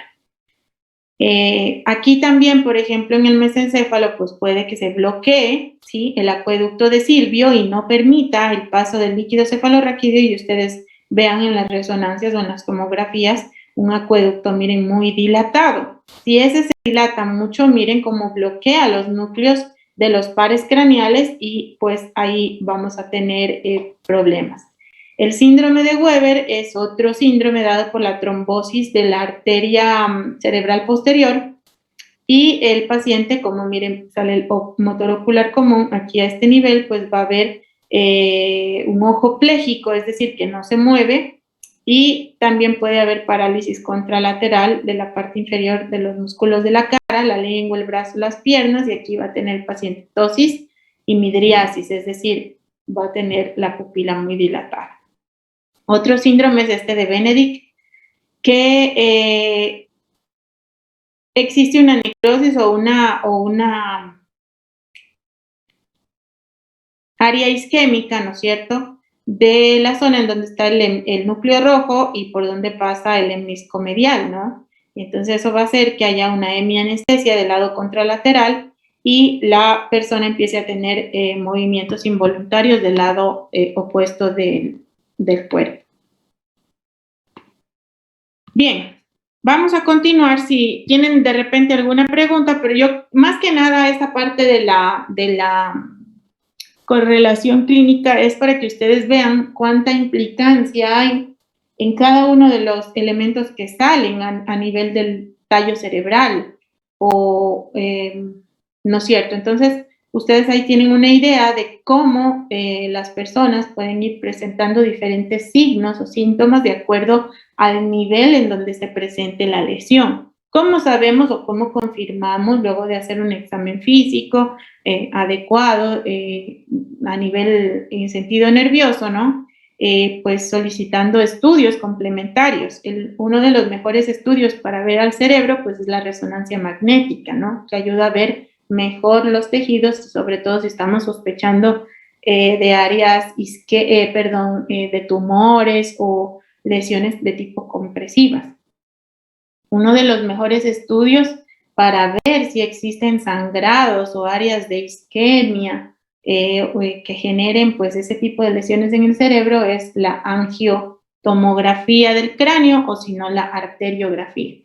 Aquí también, por ejemplo, en el mesencéfalo, pues puede que se bloquee, ¿sí?, el acueducto de Silvio y no permita el paso del líquido cefalorraquídeo y ustedes vean en las resonancias o en las tomografías un acueducto, miren, muy dilatado. Si ese se dilata mucho, miren cómo bloquea los núcleos de los pares craneales y pues ahí vamos a tener problemas. El síndrome de Weber es otro síndrome dado por la trombosis de la arteria cerebral posterior y el paciente, como miren, sale el motor ocular común, aquí a este nivel, pues va a haber un ojo pléjico, es decir, que no se mueve, y también puede haber parálisis contralateral de la parte inferior de los músculos de la cara, la lengua, el brazo, las piernas, y aquí va a tener el paciente ptosis y midriasis, es decir, va a tener la pupila muy dilatada. Otro síndrome es este de Benedict, que existe una necrosis o una área isquémica, ¿no es cierto?, de la zona en donde está el núcleo rojo y por donde pasa el hemisco medial, ¿no? Entonces eso va a hacer que haya una hemianestesia del lado contralateral y la persona empiece a tener movimientos involuntarios del lado opuesto del cuerpo. Bien, vamos a continuar si tienen de repente alguna pregunta, pero yo más que nada esta parte de la correlación clínica es para que ustedes vean cuánta implicancia hay en cada uno de los elementos que salen a nivel del tallo cerebral, ¿no es cierto? Entonces, ustedes ahí tienen una idea de cómo las personas pueden ir presentando diferentes signos o síntomas de acuerdo al nivel en donde se presente la lesión. ¿Cómo sabemos o cómo confirmamos luego de hacer un examen físico adecuado a nivel en sentido nervioso, ¿no? Pues solicitando estudios complementarios. Uno de los mejores estudios para ver al cerebro pues es la resonancia magnética, ¿no? Que ayuda a ver mejor los tejidos, sobre todo si estamos sospechando de áreas, de tumores o lesiones de tipo compresivas. Uno de los mejores estudios para ver si existen sangrados o áreas de isquemia que generen pues ese tipo de lesiones en el cerebro es la angiotomografía del cráneo o si no la arteriografía.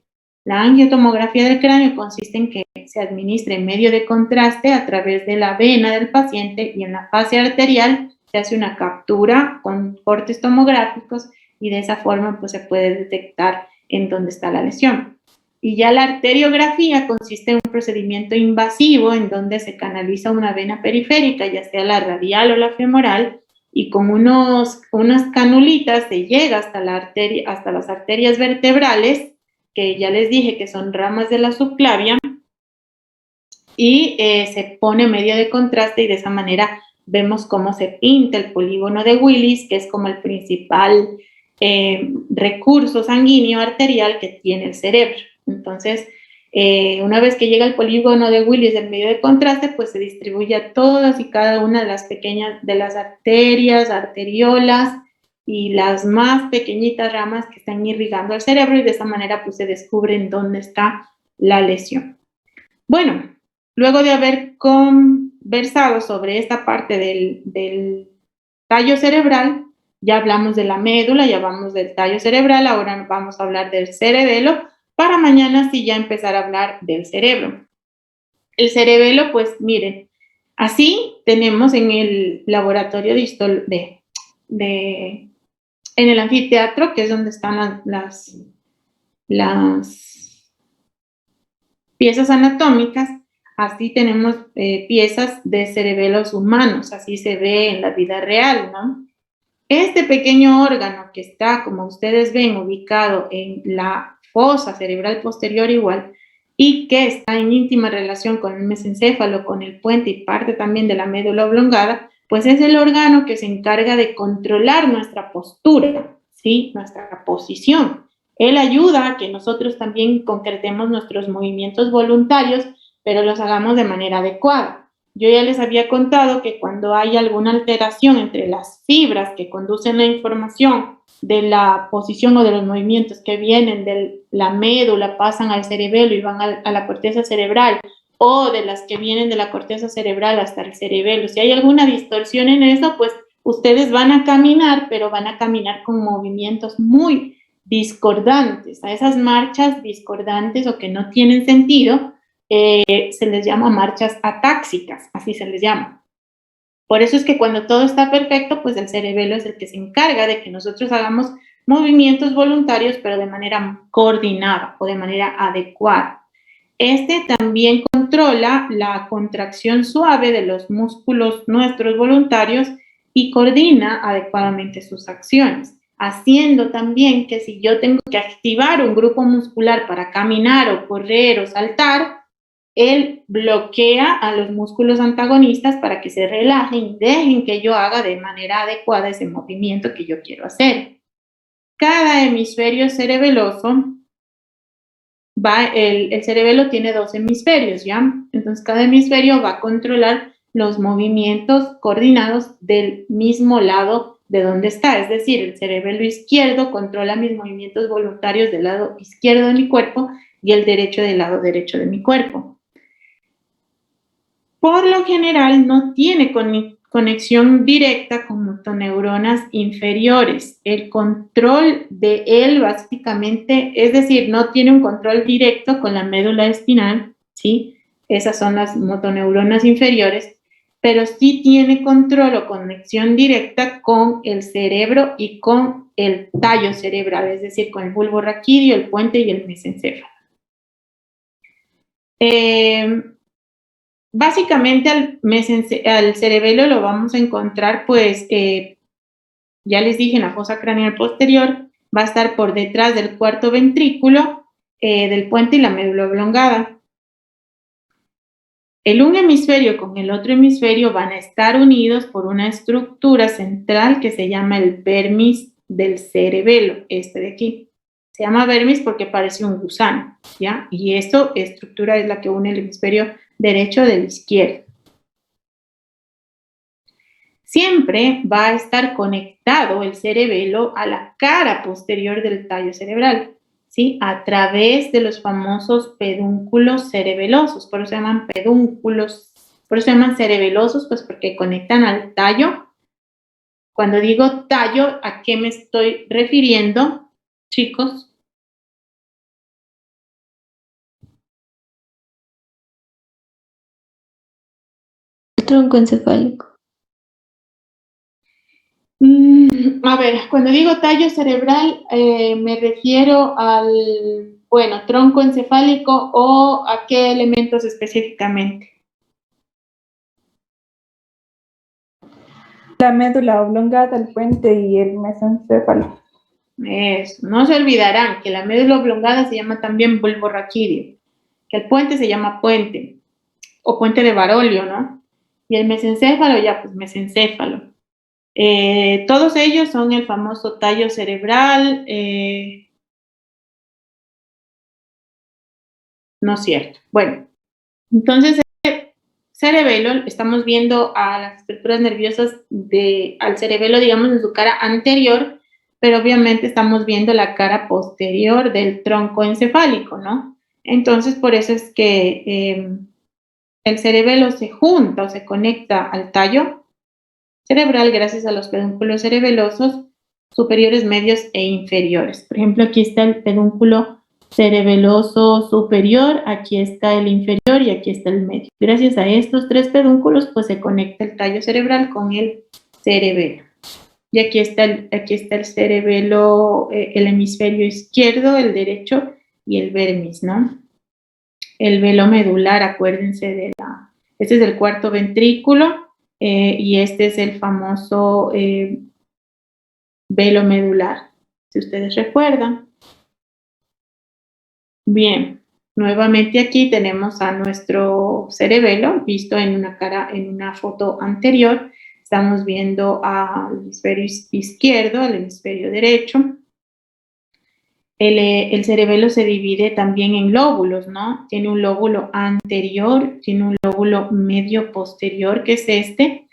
La angiotomografía del cráneo consiste en que se administre medio de contraste a través de la vena del paciente y en la fase arterial se hace una captura con cortes tomográficos y de esa forma pues se puede detectar en dónde está la lesión. Y ya la arteriografía consiste en un procedimiento invasivo en donde se canaliza una vena periférica, ya sea la radial o la femoral, y con unas canulitas se llega hasta las arterias vertebrales, que ya les dije que son ramas de la subclavia, y se pone medio de contraste y de esa manera vemos cómo se pinta el polígono de Willis, que es como el principal recurso sanguíneo arterial que tiene el cerebro. Entonces, una vez que llega el polígono de Willis en medio de contraste, pues se distribuye a todas y cada una de las pequeñas, de las arterias, arteriolas y las más pequeñitas ramas que están irrigando el cerebro y de esa manera pues se descubre en dónde está la lesión. Bueno, luego de haber conversado sobre esta parte del tallo cerebral, ya hablamos de la médula, ya hablamos del tallo cerebral, ahora vamos a hablar del cerebelo, para mañana sí ya empezar a hablar del cerebro. El cerebelo, pues miren, así tenemos en el laboratorio en el anfiteatro, que es donde están las piezas anatómicas, así tenemos piezas de cerebelos humanos, así se ve en la vida real, ¿no? Este pequeño órgano que está, como ustedes ven, ubicado en la fosa cerebral posterior igual, y que está en íntima relación con el mesencéfalo, con el puente y parte también de la médula oblongada, pues es el órgano que se encarga de controlar nuestra postura, ¿sí? Nuestra posición. Él ayuda a que nosotros también concretemos nuestros movimientos voluntarios, pero los hagamos de manera adecuada. Yo ya les había contado que cuando hay alguna alteración entre las fibras que conducen la información de la posición o de los movimientos que vienen de la médula, pasan al cerebelo y van a la corteza cerebral, o de las que vienen de la corteza cerebral hasta el cerebelo, si hay alguna distorsión en eso, pues ustedes van a caminar, pero van a caminar con movimientos muy discordantes. A esas marchas discordantes o que no tienen sentido, se les llama marchas atáxicas, así se les llama. Por eso es que cuando todo está perfecto, pues el cerebelo es el que se encarga de que nosotros hagamos movimientos voluntarios, pero de manera coordinada o de manera adecuada. Este también controla la contracción suave de los músculos nuestros voluntarios y coordina adecuadamente sus acciones, haciendo también que si yo tengo que activar un grupo muscular para caminar o correr o saltar, él bloquea a los músculos antagonistas para que se relajen y dejen que yo haga de manera adecuada ese movimiento que yo quiero hacer. Cada hemisferio cerebeloso el cerebelo tiene dos hemisferios, ¿ya? Entonces cada hemisferio va a controlar los movimientos coordinados del mismo lado de donde está. Es decir, el cerebelo izquierdo controla mis movimientos voluntarios del lado izquierdo de mi cuerpo y el derecho del lado derecho de mi cuerpo. Por lo general no tiene conexión directa con motoneuronas inferiores. El control de él básicamente, es decir, no tiene un control directo con la médula espinal, ¿sí? Esas son las motoneuronas inferiores, pero sí tiene control o conexión directa con el cerebro y con el tallo cerebral, es decir, con el bulbo raquídeo, el puente y el mesencéfalo. básicamente al cerebelo lo vamos a encontrar, pues, ya les dije, en la fosa craneal posterior, va a estar por detrás del cuarto ventrículo, del puente y la médula oblongada. Un hemisferio con el otro hemisferio van a estar unidos por una estructura central que se llama el vermis del cerebelo, este de aquí. Se llama vermis porque parece un gusano, ¿ya? Y esta estructura es la que une el hemisferio derecho del izquierdo. Siempre va a estar conectado el cerebelo a la cara posterior del tallo cerebral, ¿sí? A través de los famosos pedúnculos cerebelosos, por eso se llaman pedúnculos, por eso se llaman cerebelosos, pues porque conectan al tallo. Cuando digo tallo, ¿a qué me estoy refiriendo, chicos? Tronco encefálico. A ver, cuando digo tallo cerebral, me refiero al, bueno, tronco encefálico o a qué elementos específicamente. La médula oblongada, el puente y el mesencéfalo. Eso. No se olvidarán que la médula oblongada se llama también bulbo raquídeo, que el puente se llama puente o puente de Barolio, ¿no? Y el mesencéfalo, ya pues mesencéfalo. Todos ellos son el famoso tallo cerebral. No es cierto. Bueno, entonces cerebelo, estamos viendo a las estructuras nerviosas al cerebelo, digamos, en su cara anterior, pero obviamente estamos viendo la cara posterior del tronco encefálico, ¿no? Entonces, por eso es que el cerebelo se junta o se conecta al tallo cerebral gracias a los pedúnculos cerebelosos superiores, medios e inferiores. Por ejemplo, aquí está el pedúnculo cerebeloso superior, aquí está el inferior y aquí está el medio. Gracias a estos tres pedúnculos, pues se conecta el tallo cerebral con el cerebelo. Y aquí está el cerebelo, el hemisferio izquierdo, el derecho y el vermis, ¿no? El velo medular, acuérdense este es el cuarto ventrículo y este es el famoso velo medular, si ustedes recuerdan. Bien, nuevamente aquí tenemos a nuestro cerebelo visto en una foto anterior. Estamos viendo al hemisferio izquierdo, al hemisferio derecho. El cerebelo se divide también en lóbulos, ¿no? Tiene un lóbulo anterior, tiene un lóbulo medio posterior, que es este,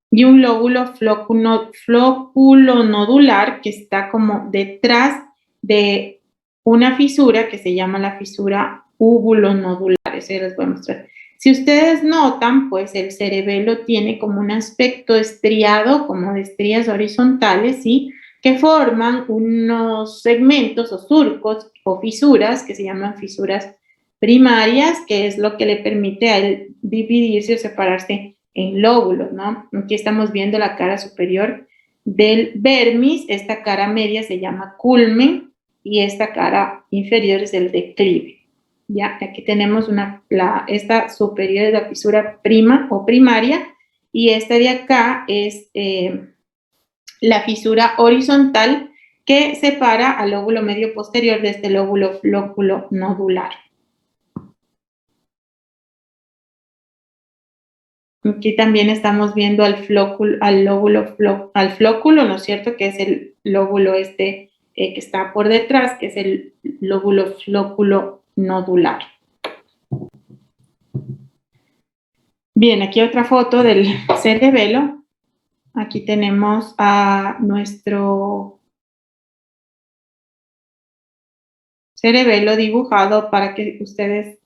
y un lóbulo floculonodular que está como detrás de una fisura que se llama la fisura úvulonodular. Eso ya les voy a mostrar. Si ustedes notan, pues el cerebelo tiene como un aspecto estriado, como de estrías horizontales, ¿sí? Que forman unos segmentos o surcos o fisuras que se llaman fisuras primarias, que es lo que le permite a él dividirse o separarse en lóbulos, ¿no? Aquí estamos viendo la cara superior del vermis, esta cara media se llama culmen y esta cara inferior es el declive. Ya, aquí tenemos esta superior es la fisura prima o primaria y esta de acá es la fisura horizontal que separa al lóbulo medio posterior de este lóbulo floculonodular. Aquí también estamos viendo al flóculo, ¿no es cierto? Que es el lóbulo que está por detrás, que es el lóbulo floculonodular. Bien, aquí otra foto del cerebelo. Aquí tenemos a nuestro cerebelo dibujado para que ustedes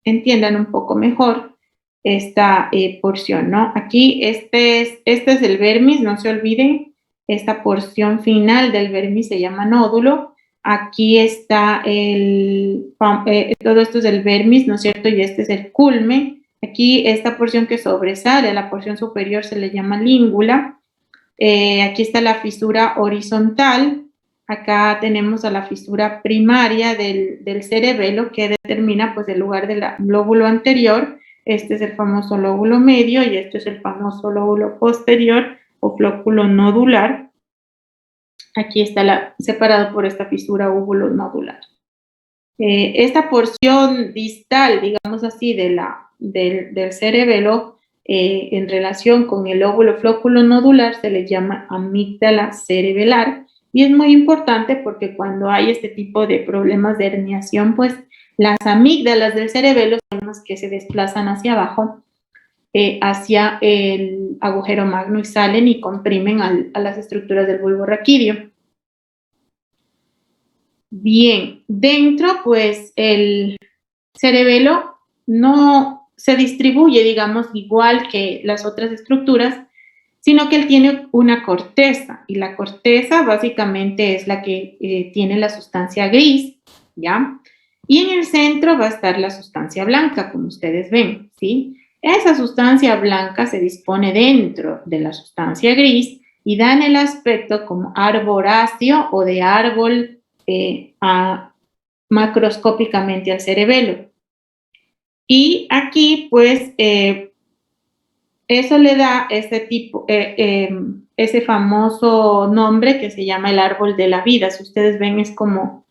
entiendan un poco mejor esta porción, ¿no? Aquí este es el vermis, no se olviden, esta porción final del vermis se llama nódulo. Aquí está todo esto es el vermis, ¿no es cierto? Y este es el culmen. Aquí esta porción que sobresale, la porción superior se le llama língula. Aquí está la fisura horizontal. Acá tenemos a la fisura primaria del cerebelo que determina pues el lugar del lóbulo anterior. Este es el famoso lóbulo medio y este es el famoso lóbulo posterior o flóculo nodular. Aquí está separado por esta fisura úvulo nodular. Esta porción distal, digamos así, del cerebelo en relación con el lóbulo flóculo nodular se le llama amígdala cerebelar y es muy importante porque cuando hay este tipo de problemas de herniación, pues las amígdalas del cerebelo son las que se desplazan hacia abajo, hacia el agujero magno y salen y comprimen a las estructuras del bulbo raquídeo. Bien, dentro pues el cerebelo no se distribuye, digamos, igual que las otras estructuras, sino que él tiene una corteza y la corteza básicamente es la que tiene la sustancia gris, ¿ya? Y en el centro va a estar la sustancia blanca, como ustedes ven, ¿sí? Esa sustancia blanca se dispone dentro de la sustancia gris y dan el aspecto como arboráceo o de árbol macroscópicamente al cerebelo. Y aquí, pues, eso le da ese famoso nombre que se llama el árbol de la vida. Si ustedes ven, es como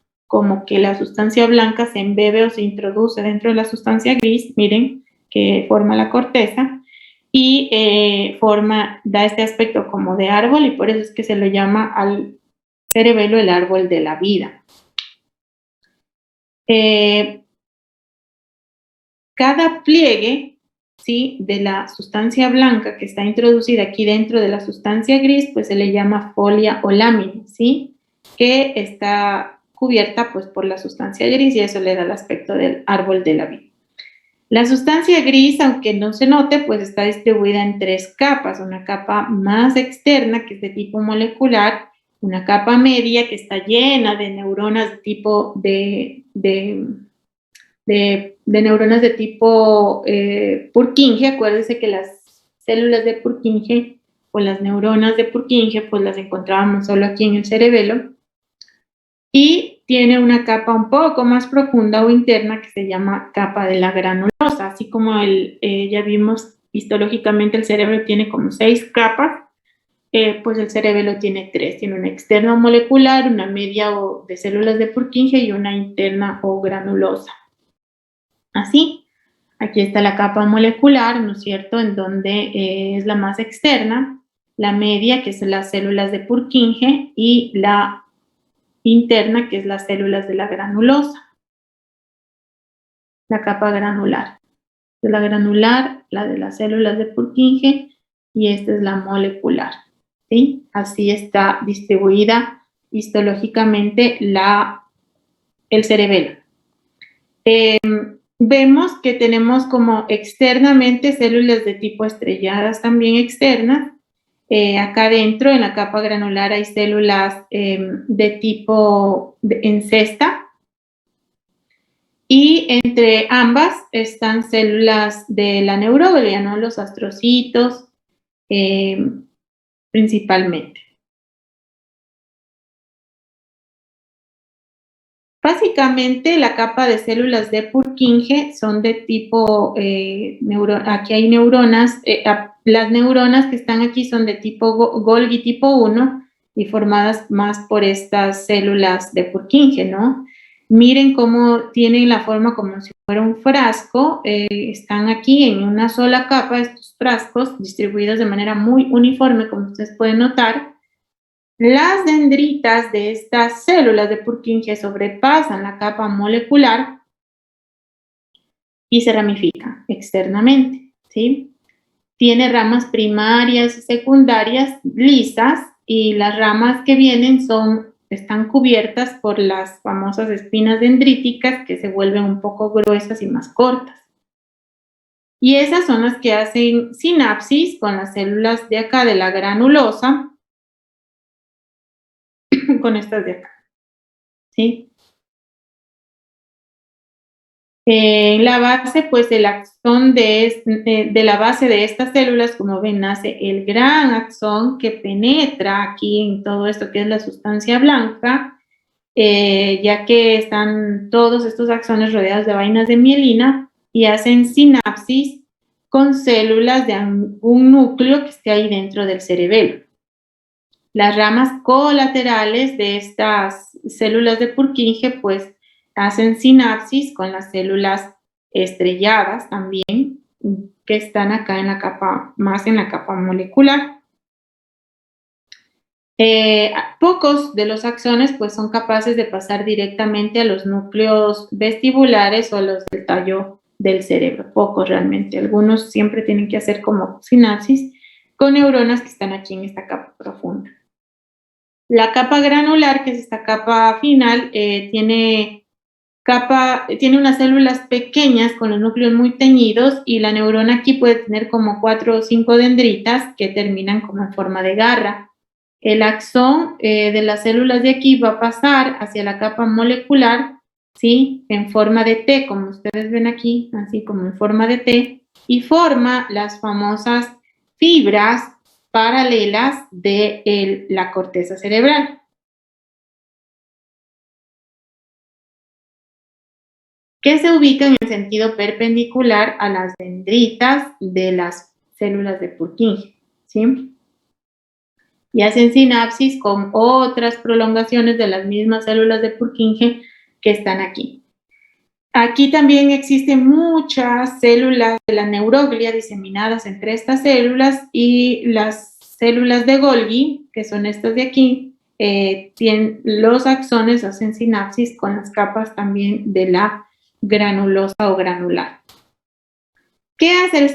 que la sustancia blanca se embebe o se introduce dentro de la sustancia gris, miren, que forma la corteza, y da este aspecto como de árbol, y por eso es que se lo llama al cerebelo el árbol de la vida. Cada pliegue, ¿sí?, de la sustancia blanca que está introducida aquí dentro de la sustancia gris, pues se le llama folia o lámina, ¿sí?, que está cubierta pues por la sustancia gris y eso le da el aspecto del árbol de la vida. La sustancia gris, aunque no se note, pues está distribuida en 3 capas, una capa más externa que es de tipo molecular, una capa media que está llena de neuronas de tipo de neuronas de tipo Purkinje. Acuérdense que las células de Purkinje o las neuronas de Purkinje pues las encontrábamos solo aquí en el cerebelo, y tiene una capa un poco más profunda o interna que se llama capa de la granulosa, así como ya vimos histológicamente el cerebro tiene como 6 capas, pues el cerebelo tiene 3, tiene una externa molecular, una media o de células de Purkinje y una interna o granulosa. Así, aquí está la capa molecular, ¿no es cierto?, en donde es la más externa, la media, que son las células de Purkinje, y la interna, que es las células de la granulosa, la capa granular. De la granular, la de las células de Purkinje, y esta es la molecular, ¿sí? Así está distribuida histológicamente el cerebelo. Vemos que tenemos como externamente células de tipo estrelladas también externas. Acá adentro, en la capa granular, hay células de tipo en cesta. Y entre ambas están células de la neuroglia, ¿no?, los astrocitos principalmente. Básicamente, la capa de células de Purkinje son de tipo, aquí hay neuronas, las neuronas que están aquí son de tipo Golgi tipo 1 y formadas más por estas células de Purkinje, ¿no? Miren cómo tienen la forma como si fuera un frasco, están aquí en una sola capa estos frascos distribuidos de manera muy uniforme, como ustedes pueden notar. Las dendritas de estas células de Purkinje sobrepasan la capa molecular y se ramifican externamente, ¿sí? Tiene ramas primarias y secundarias lisas y las ramas que vienen están cubiertas por las famosas espinas dendríticas que se vuelven un poco gruesas y más cortas. Y esas son las que hacen sinapsis con las células de acá de la granulosa, con estas de acá, ¿sí? En la base, pues el axón de la base de estas células, como ven, nace el gran axón que penetra aquí en todo esto que es la sustancia blanca, ya que están todos estos axones rodeados de vainas de mielina y hacen sinapsis con células de un núcleo que esté ahí dentro del cerebelo. Las ramas colaterales de estas células de Purkinje, pues, hacen sinapsis con las células estrelladas también, que están acá en la capa, más en la capa molecular. Pocos de los axones pues son capaces de pasar directamente a los núcleos vestibulares o a los del tallo del cerebro, pocos realmente. Algunos siempre tienen que hacer como sinapsis con neuronas que están aquí en esta capa profunda. La capa granular, que es esta capa final, tiene unas células pequeñas con los núcleos muy teñidos y la neurona aquí puede tener como 4 o 5 dendritas que terminan como en forma de garra. El axón de las células de aquí va a pasar hacia la capa molecular, ¿sí? En forma de T, como ustedes ven aquí, así como en forma de T, y forma las famosas fibras paralelas de la corteza cerebral. Que se ubican en sentido perpendicular a las dendritas de las células de Purkinje, ¿sí? Y hacen sinapsis con otras prolongaciones de las mismas células de Purkinje que están aquí. Aquí también existen muchas células de la neuroglia diseminadas entre estas células y las células de Golgi, que son estas de aquí, los axones hacen sinapsis con las capas también de la granulosa o granular. ¿Qué hace el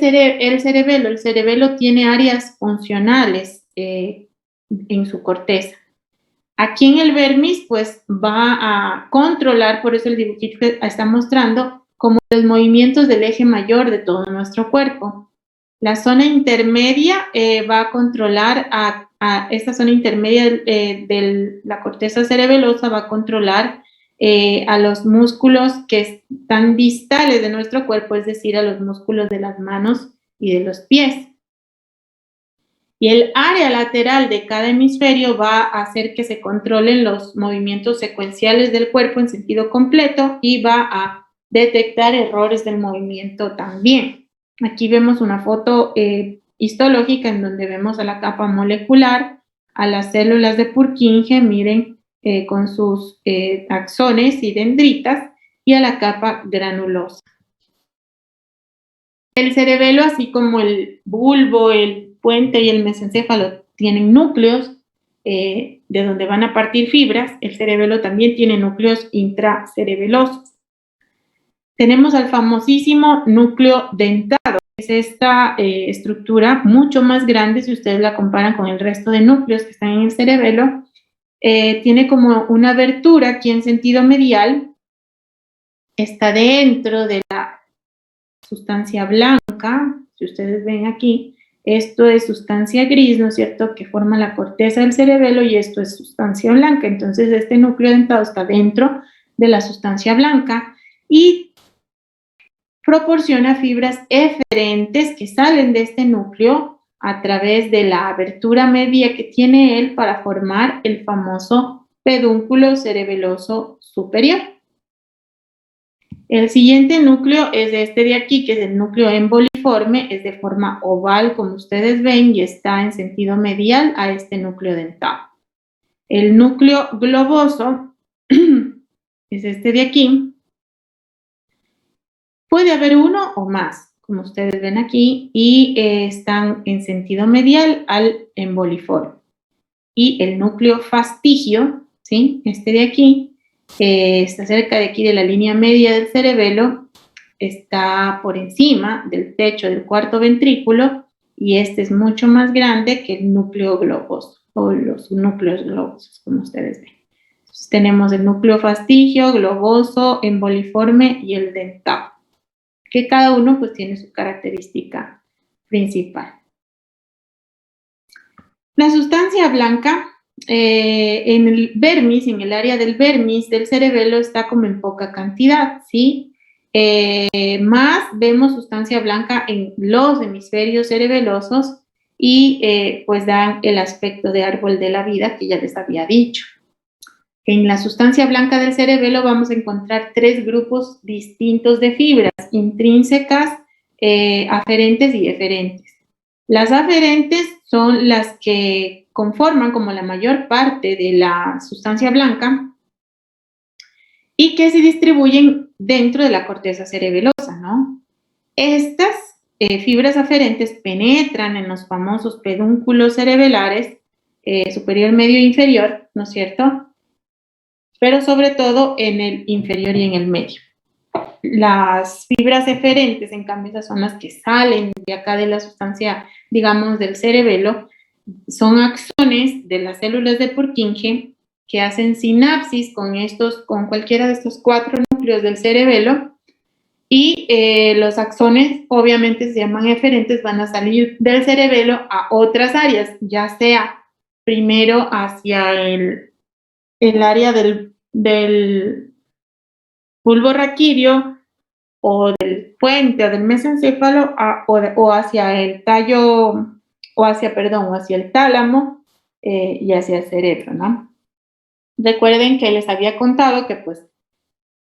cerebelo? El cerebelo tiene áreas funcionales en su corteza. Aquí en el vermis, pues va a controlar, por eso el dibujito que está mostrando, como los movimientos del eje mayor de todo nuestro cuerpo. La zona intermedia va a controlar a esta zona intermedia de la corteza cerebelosa, va a controlar a los músculos que están distales de nuestro cuerpo, es decir, a los músculos de las manos y de los pies. Y el área lateral de cada hemisferio va a hacer que se controlen los movimientos secuenciales del cuerpo en sentido completo y va a detectar errores del movimiento también. Aquí vemos una foto histológica en donde vemos a la capa molecular, a las células de Purkinje, miren, con sus axones y dendritas, y a la capa granulosa. El cerebelo, así como el bulbo, el puente y el mesencéfalo tienen núcleos de donde van a partir fibras, el cerebelo también tiene núcleos intracerebelosos. Tenemos al famosísimo núcleo dentado, que es esta estructura mucho más grande si ustedes la comparan con el resto de núcleos que están en el cerebelo. Tiene como una abertura aquí en sentido medial, está dentro de la sustancia blanca, si ustedes ven aquí, esto es sustancia gris, ¿no es cierto?, que forma la corteza del cerebelo y esto es sustancia blanca. Entonces, este núcleo dentado está dentro de la sustancia blanca y proporciona fibras eferentes que salen de este núcleo a través de la abertura media que tiene él para formar el famoso pedúnculo cerebeloso superior. El siguiente núcleo es este de aquí, que es el núcleo emboliforme, es de forma oval, como ustedes ven, y está en sentido medial a este núcleo dentado. El núcleo globoso es este de aquí. Puede haber uno o más, como ustedes ven aquí, y están en sentido medial al emboliforme. Y el núcleo fastigio, ¿sí?, este de aquí, está cerca de aquí de la línea media del cerebelo, está por encima del techo del cuarto ventrículo y este es mucho más grande que el núcleo globoso o los núcleos globosos, como ustedes ven. Entonces, tenemos el núcleo fastigio, globoso, emboliforme y el dentado, que cada uno pues tiene su característica principal. La sustancia blanca en el vermis, en el área del vermis del cerebelo está como en poca cantidad, ¿sí? más vemos sustancia blanca en los hemisferios cerebelosos y pues dan el aspecto de árbol de la vida que ya les había dicho. En la sustancia blanca del cerebelo vamos a encontrar 3 grupos distintos de fibras, intrínsecas, aferentes y eferentes. Las aferentes son las que conforman como la mayor parte de la sustancia blanca y que se distribuyen dentro de la corteza cerebelosa, ¿no? Estas fibras aferentes penetran en los famosos pedúnculos cerebelares, superior, medio e inferior, ¿no es cierto? Pero sobre todo en el inferior y en el medio. Las fibras eferentes, en cambio, esas son las que salen de acá de la sustancia, digamos, del cerebelo, son axones de las células de Purkinje que hacen sinapsis con cualquiera de estos 4 núcleos del cerebelo, y los axones obviamente se llaman eferentes, van a salir del cerebelo a otras áreas, ya sea primero hacia el área del bulbo raquídeo o del puente o del mesencéfalo o hacia el tallo o hacia el tálamo y hacia el cerebro, ¿no? Recuerden que les había contado que pues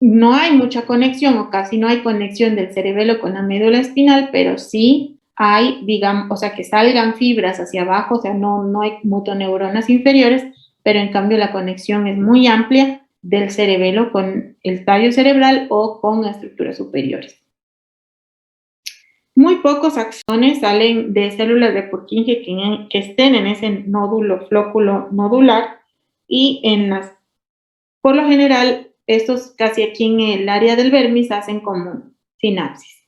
no hay mucha conexión o casi no hay conexión del cerebelo con la médula espinal, pero sí hay, digamos, o sea, que salgan fibras hacia abajo, o sea, no hay motoneuronas inferiores, pero en cambio la conexión es muy amplia del cerebelo con el tallo cerebral o con estructuras superiores. Muy pocos axones salen de células de Purkinje que estén en ese nódulo flóculo nodular y por lo general, estos casi aquí en el área del vermis hacen como sinapsis.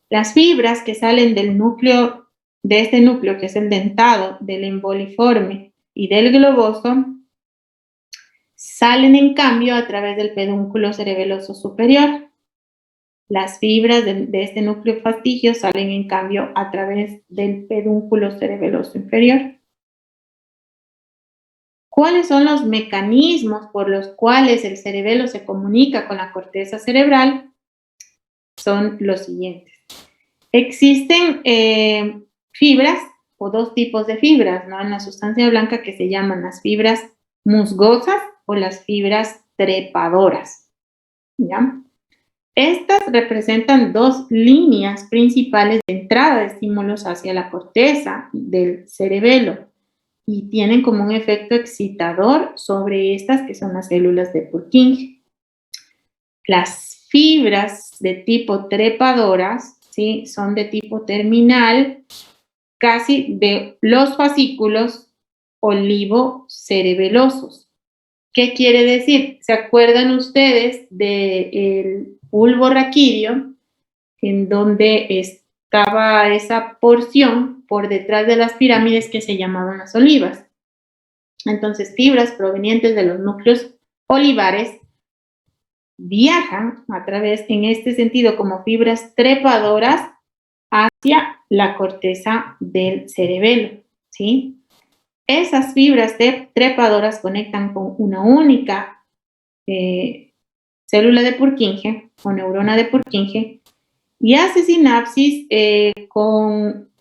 Las fibras que salen del núcleo, de este núcleo que es el dentado, del emboliforme y del globoso, salen en cambio a través del pedúnculo cerebeloso superior. Las fibras de este núcleo fastigio salen en cambio a través del pedúnculo cerebeloso inferior. ¿Cuáles son los mecanismos por los cuales el cerebelo se comunica con la corteza cerebral? Son los siguientes. Existen fibras o 2 tipos de fibras, ¿no? En la sustancia blanca que se llaman las fibras musgosas o las fibras trepadoras, ¿ya? Estas representan 2 líneas principales de entrada de estímulos hacia la corteza del cerebelo y tienen como un efecto excitador sobre estas que son las células de Purkinje. Las fibras de tipo trepadoras, ¿sí? Son de tipo terminal, casi de los fascículos olivocerebelosos. ¿Qué quiere decir? ¿Se acuerdan ustedes del bulbo raquídeo, en donde estaba esa porción por detrás de las pirámides que se llamaban las olivas? Entonces, fibras provenientes de los núcleos olivares viajan a través, en este sentido, como fibras trepadoras hacia la corteza del cerebelo, ¿sí? Esas fibras trepadoras conectan con una única célula de Purkinje o neurona de Purkinje y hace sinapsis con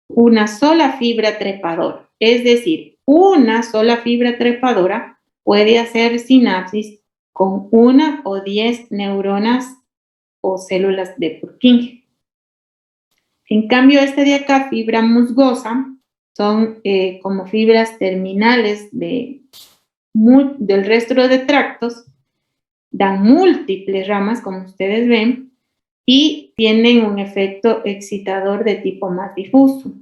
una sola fibra trepadora. Es decir, una sola fibra trepadora puede hacer sinapsis con 1 o 10 neuronas o células de Purkinje. En cambio, de acá, fibra musgosa, son como fibras terminales del resto de tractos, dan múltiples ramas, como ustedes ven, y tienen un efecto excitador de tipo más difuso.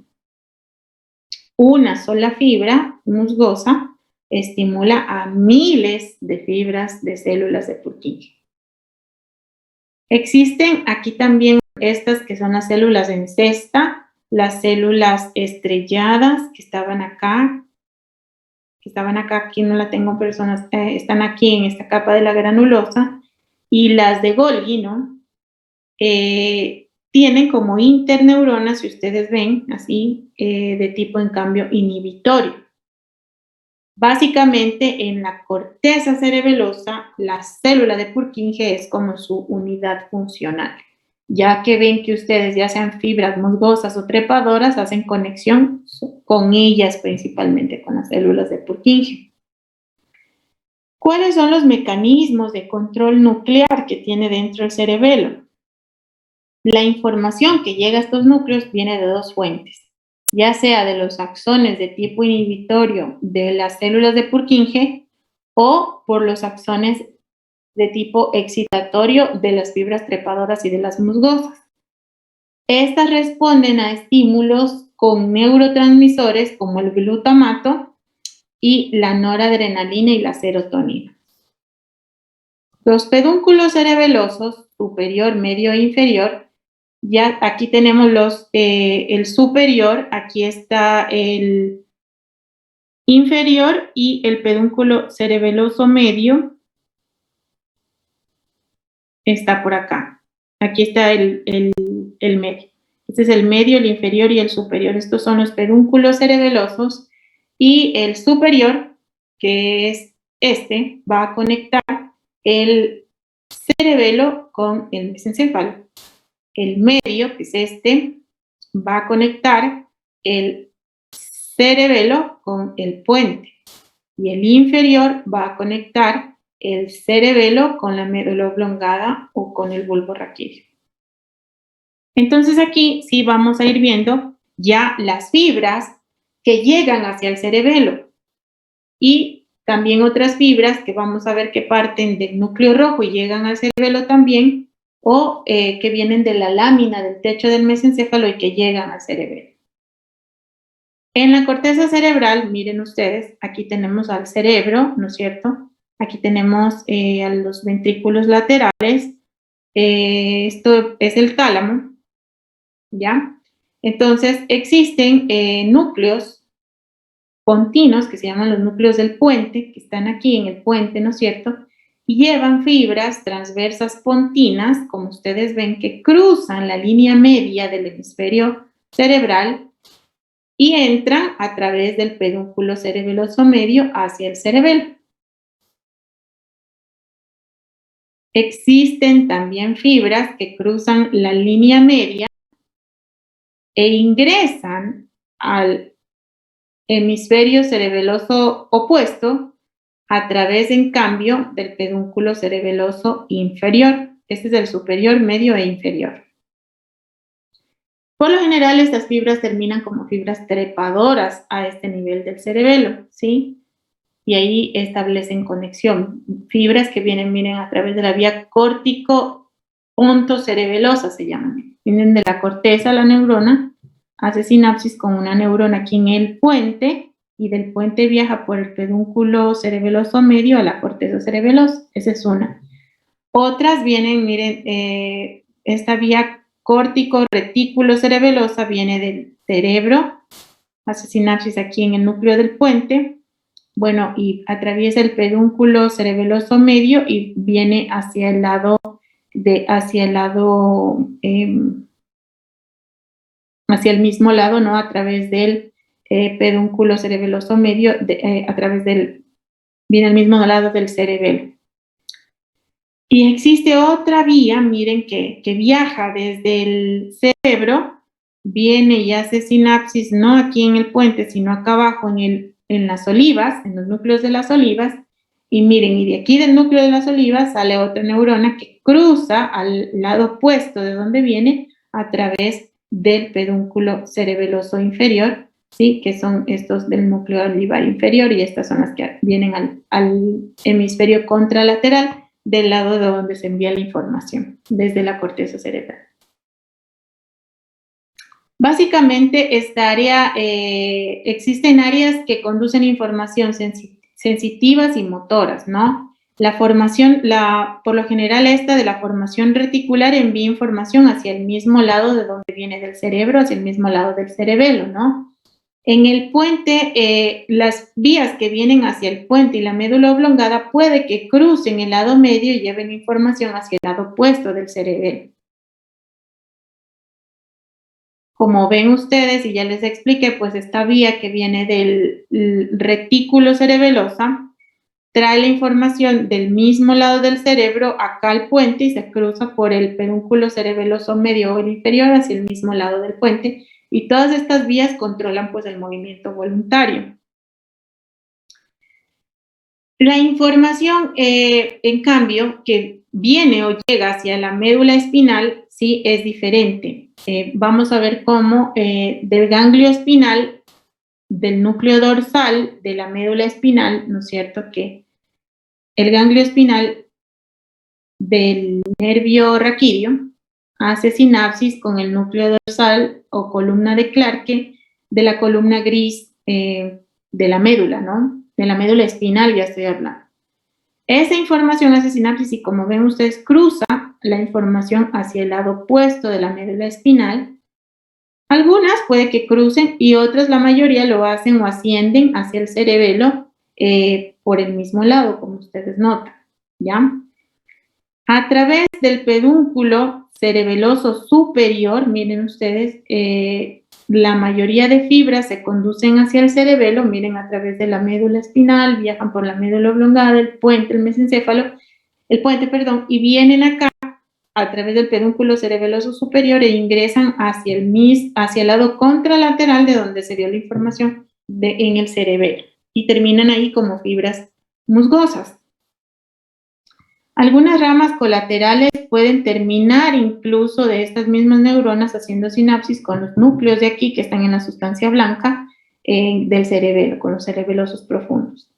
Una sola fibra musgosa estimula a miles de fibras de células de Purkinje. Existen aquí también estas que son las células en cesta, las células estrelladas que estaban acá, aquí no la tengo, pero están aquí en esta capa de la granulosa, y las de Golgi, ¿no? Tienen como interneuronas, si ustedes ven, así, de tipo en cambio inhibitorio. Básicamente, en la corteza cerebelosa, la célula de Purkinje es como su unidad funcional, ya que ven que ustedes, ya sean fibras musgosas o trepadoras, hacen conexión con ellas, principalmente con las células de Purkinje. ¿Cuáles son los mecanismos de control nuclear que tiene dentro el cerebelo? La información que llega a estos núcleos viene de dos fuentes, ya sea de los axones de tipo inhibitorio de las células de Purkinje o por los axones de tipo excitatorio de las fibras trepadoras y de las musgosas. Estas responden a estímulos con neurotransmisores como el glutamato y la noradrenalina y la serotonina. Los pedúnculos cerebelosos, superior, medio e inferior, ya aquí tenemos el superior, aquí está el inferior y el pedúnculo cerebeloso medio está por acá. Aquí está el medio. Este es el medio, el inferior y el superior. Estos son los pedúnculos cerebelosos y el superior, que es este, va a conectar el cerebelo con el mesencéfalo. El medio, que es este, va a conectar el cerebelo con el puente y el inferior va a conectar el cerebelo con la médula oblongada o con el bulbo raquídeo. Entonces aquí sí vamos a ir viendo ya las fibras que llegan hacia el cerebelo y también otras fibras que vamos a ver que parten del núcleo rojo y llegan al cerebelo también, o que vienen de la lámina del techo del mesencéfalo y que llegan al cerebelo. En la corteza cerebral, miren ustedes, aquí tenemos al cerebro, ¿no es cierto? Aquí tenemos a los ventrículos laterales, esto es el tálamo, ¿ya? Entonces, existen núcleos pontinos, que se llaman los núcleos del puente, que están aquí en el puente, ¿no es cierto? Y llevan fibras transversas pontinas, como ustedes ven, que cruzan la línea media del hemisferio cerebral y entran a través del pedúnculo cerebeloso medio hacia el cerebelo. Existen también fibras que cruzan la línea media e ingresan al hemisferio cerebeloso opuesto a través, en cambio, del pedúnculo cerebeloso inferior. Este es el superior, medio e inferior. Por lo general, estas fibras terminan como fibras trepadoras a este nivel del cerebelo, ¿sí? Y ahí establecen conexión. Fibras que vienen a través de la vía córtico-ontocerebelosa, se llaman. Vienen de la corteza, la neurona, hace sinapsis con una neurona aquí en el puente, y del puente viaja por el pedúnculo cerebeloso medio a la corteza cerebelosa. Esa es una. Otras vienen, miren, esta vía córtico-retículo cerebelosa viene del cerebro, hace sinapsis aquí en el núcleo del puente, bueno, y atraviesa el pedúnculo cerebeloso medio y viene hacia el lado, hacia el mismo lado, ¿no? A través del pedúnculo cerebeloso medio, viene al mismo lado del cerebelo. Y existe otra vía, miren, que viaja desde el cerebro, viene y hace sinapsis, no aquí en el puente, sino acá abajo en las olivas, en los núcleos de las olivas, y miren, y de aquí del núcleo de las olivas sale otra neurona que cruza al lado opuesto de donde viene a través del pedúnculo cerebeloso inferior, ¿sí? Que son estos del núcleo olivar inferior, y estas son las que vienen al hemisferio contralateral del lado de donde se envía la información, desde la corteza cerebral. Básicamente, esta área, existen áreas que conducen información sensitivas y motoras, ¿no? La formación, por lo general esta de la formación reticular envía información hacia el mismo lado de donde viene del cerebro, hacia el mismo lado del cerebelo, ¿no? En el puente, las vías que vienen hacia el puente y la médula oblongada puede que crucen el lado medio y lleven información hacia el lado opuesto del cerebelo. Como ven ustedes, y ya les expliqué, pues esta vía que viene del retículo cerebelosa trae la información del mismo lado del cerebro acá al puente y se cruza por el pedúnculo cerebeloso medio o el inferior hacia el mismo lado del puente, y todas estas vías controlan pues el movimiento voluntario. La información, en cambio, que viene o llega hacia la médula espinal, sí es diferente. Vamos a ver cómo del ganglio espinal, del núcleo dorsal, de la médula espinal, ¿no es cierto? Que el ganglio espinal del nervio raquídeo hace sinapsis con el núcleo dorsal o columna de Clarke de la columna gris de la médula, ¿no? De la médula espinal ya estoy hablando. Esa información hace sinapsis y, como ven ustedes, cruza la información hacia el lado opuesto de la médula espinal. Algunas puede que crucen y otras, la mayoría, lo hacen o ascienden hacia el cerebelo por el mismo lado, como ustedes notan, ¿ya? A través del pedúnculo cerebeloso superior, miren ustedes, la mayoría de fibras se conducen hacia el cerebelo, miren, a través de la médula espinal, viajan por la médula oblongada, el puente, el mesencéfalo, y vienen acá a través del pedúnculo cerebeloso superior e ingresan hacia el lado contralateral de donde se dio la información en el cerebelo y terminan ahí como fibras musgosas. Algunas ramas colaterales pueden terminar incluso de estas mismas neuronas haciendo sinapsis con los núcleos de aquí que están en la sustancia blanca del cerebelo, con los cerebelosos profundos.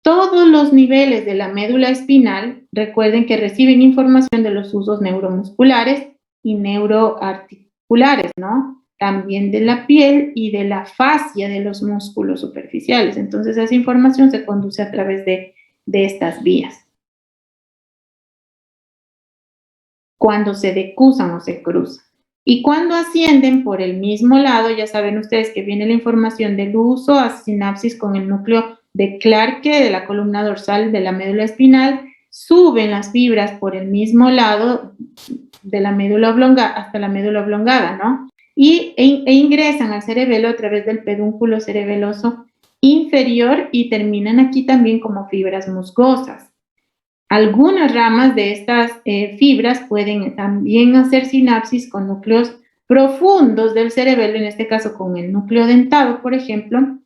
Todos los niveles de la médula espinal, recuerden que reciben información de los usos neuromusculares y neuroarticulares, ¿no? También de la piel y de la fascia de los músculos superficiales. Entonces, esa información se conduce a través de estas vías. Cuando se decusan o se cruzan. Y cuando ascienden por el mismo lado, ya saben ustedes que viene la información del uso a sinapsis con el núcleo de Clarke de la columna dorsal de la médula espinal, suben las fibras por el mismo lado de la médula oblongada hasta la médula oblongada, ¿no? E ingresan al cerebelo a través del pedúnculo cerebeloso inferior y terminan aquí también como fibras musgosas. Algunas ramas de estas fibras pueden también hacer sinapsis con núcleos profundos del cerebelo, en este caso con el núcleo dentado, por ejemplo,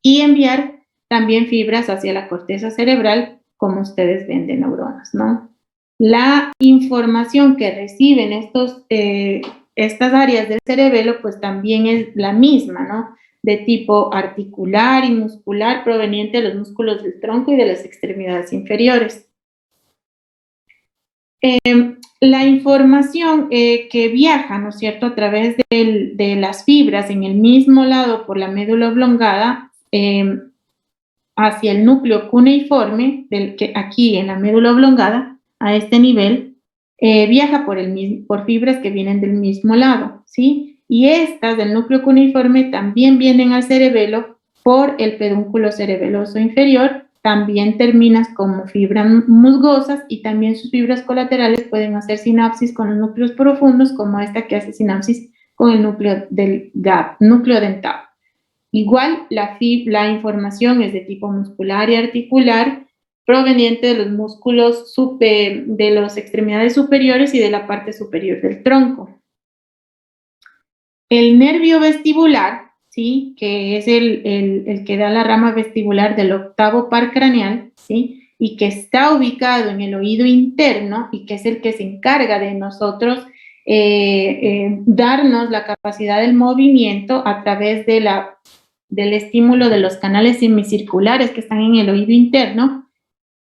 y enviar también fibras hacia la corteza cerebral, como ustedes ven de neuronas, ¿no? La información que reciben estas áreas del cerebelo, pues también es la misma, ¿no? De tipo articular y muscular, proveniente de los músculos del tronco y de las extremidades inferiores. La información que viaja, ¿no es cierto?, a través de las fibras en el mismo lado por la médula oblongada hacia el núcleo cuneiforme, que aquí en la médula oblongada, a este nivel, viaja por fibras que vienen del mismo lado, ¿sí? Y estas del núcleo cuneiforme también vienen al cerebelo por el pedúnculo cerebeloso inferior. También terminas como fibras musgosas y también sus fibras colaterales pueden hacer sinapsis con los núcleos profundos, como esta que hace sinapsis con el núcleo del núcleo dentado. Igual la información es de tipo muscular y articular, proveniente de los músculos de las extremidades superiores y de la parte superior del tronco. El nervio vestibular, ¿sí?, que es el que da la rama vestibular del octavo par craneal, ¿sí?, y que está ubicado en el oído interno y que es el que se encarga de nosotros darnos la capacidad del movimiento a través del estímulo de los canales semicirculares que están en el oído interno,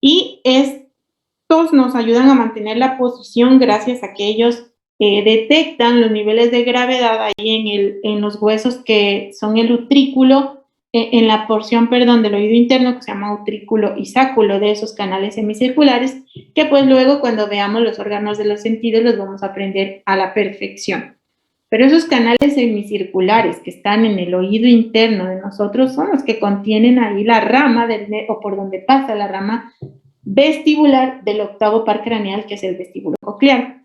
y estos nos ayudan a mantener la posición gracias a que ellos detectan los niveles de gravedad ahí en los huesos que son el utrículo, en la porción, del oído interno, que se llama utrículo y sáculo de esos canales semicirculares, que pues luego cuando veamos los órganos de los sentidos los vamos a aprender a la perfección. Pero esos canales semicirculares que están en el oído interno de nosotros son los que contienen ahí la rama o por donde pasa la rama vestibular del octavo par craneal, que es el vestíbulo coclear.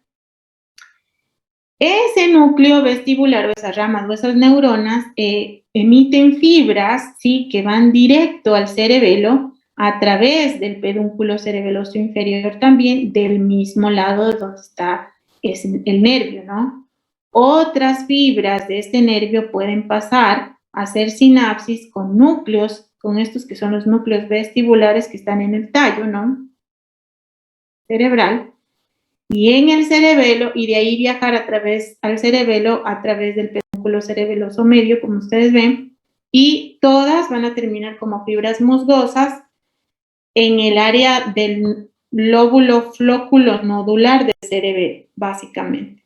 Ese núcleo vestibular o esas ramas o esas neuronas emiten fibras, ¿sí?, que van directo al cerebelo a través del pedúnculo cerebeloso inferior también, del mismo lado donde está el nervio, ¿no? Otras fibras de este nervio pueden pasar a hacer sinapsis con núcleos, con estos que son los núcleos vestibulares que están en el tallo, ¿no?, cerebral, y en el cerebelo, y de ahí viajar al cerebelo a través del pedúnculo cerebeloso medio, como ustedes ven, y todas van a terminar como fibras musgosas en el área del lóbulo flóculo nodular del cerebelo, básicamente.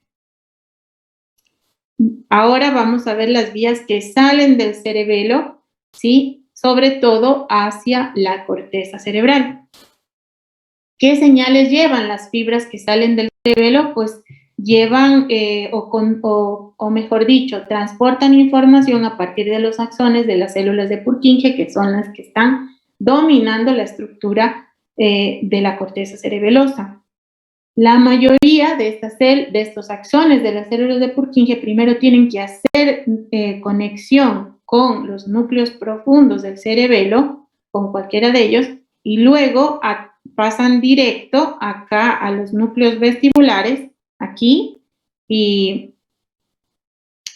Ahora vamos a ver las vías que salen del cerebelo, ¿sí?, sobre todo hacia la corteza cerebral. ¿Qué señales llevan las fibras que salen del cerebelo? Pues llevan, o mejor dicho, transportan información a partir de los axones de las células de Purkinje, que son las que están dominando la estructura de la corteza cerebelosa. La mayoría de estos axones de las células de Purkinje primero tienen que hacer conexión con los núcleos profundos del cerebelo, con cualquiera de ellos, y luego pasan directo acá a los núcleos vestibulares, aquí, y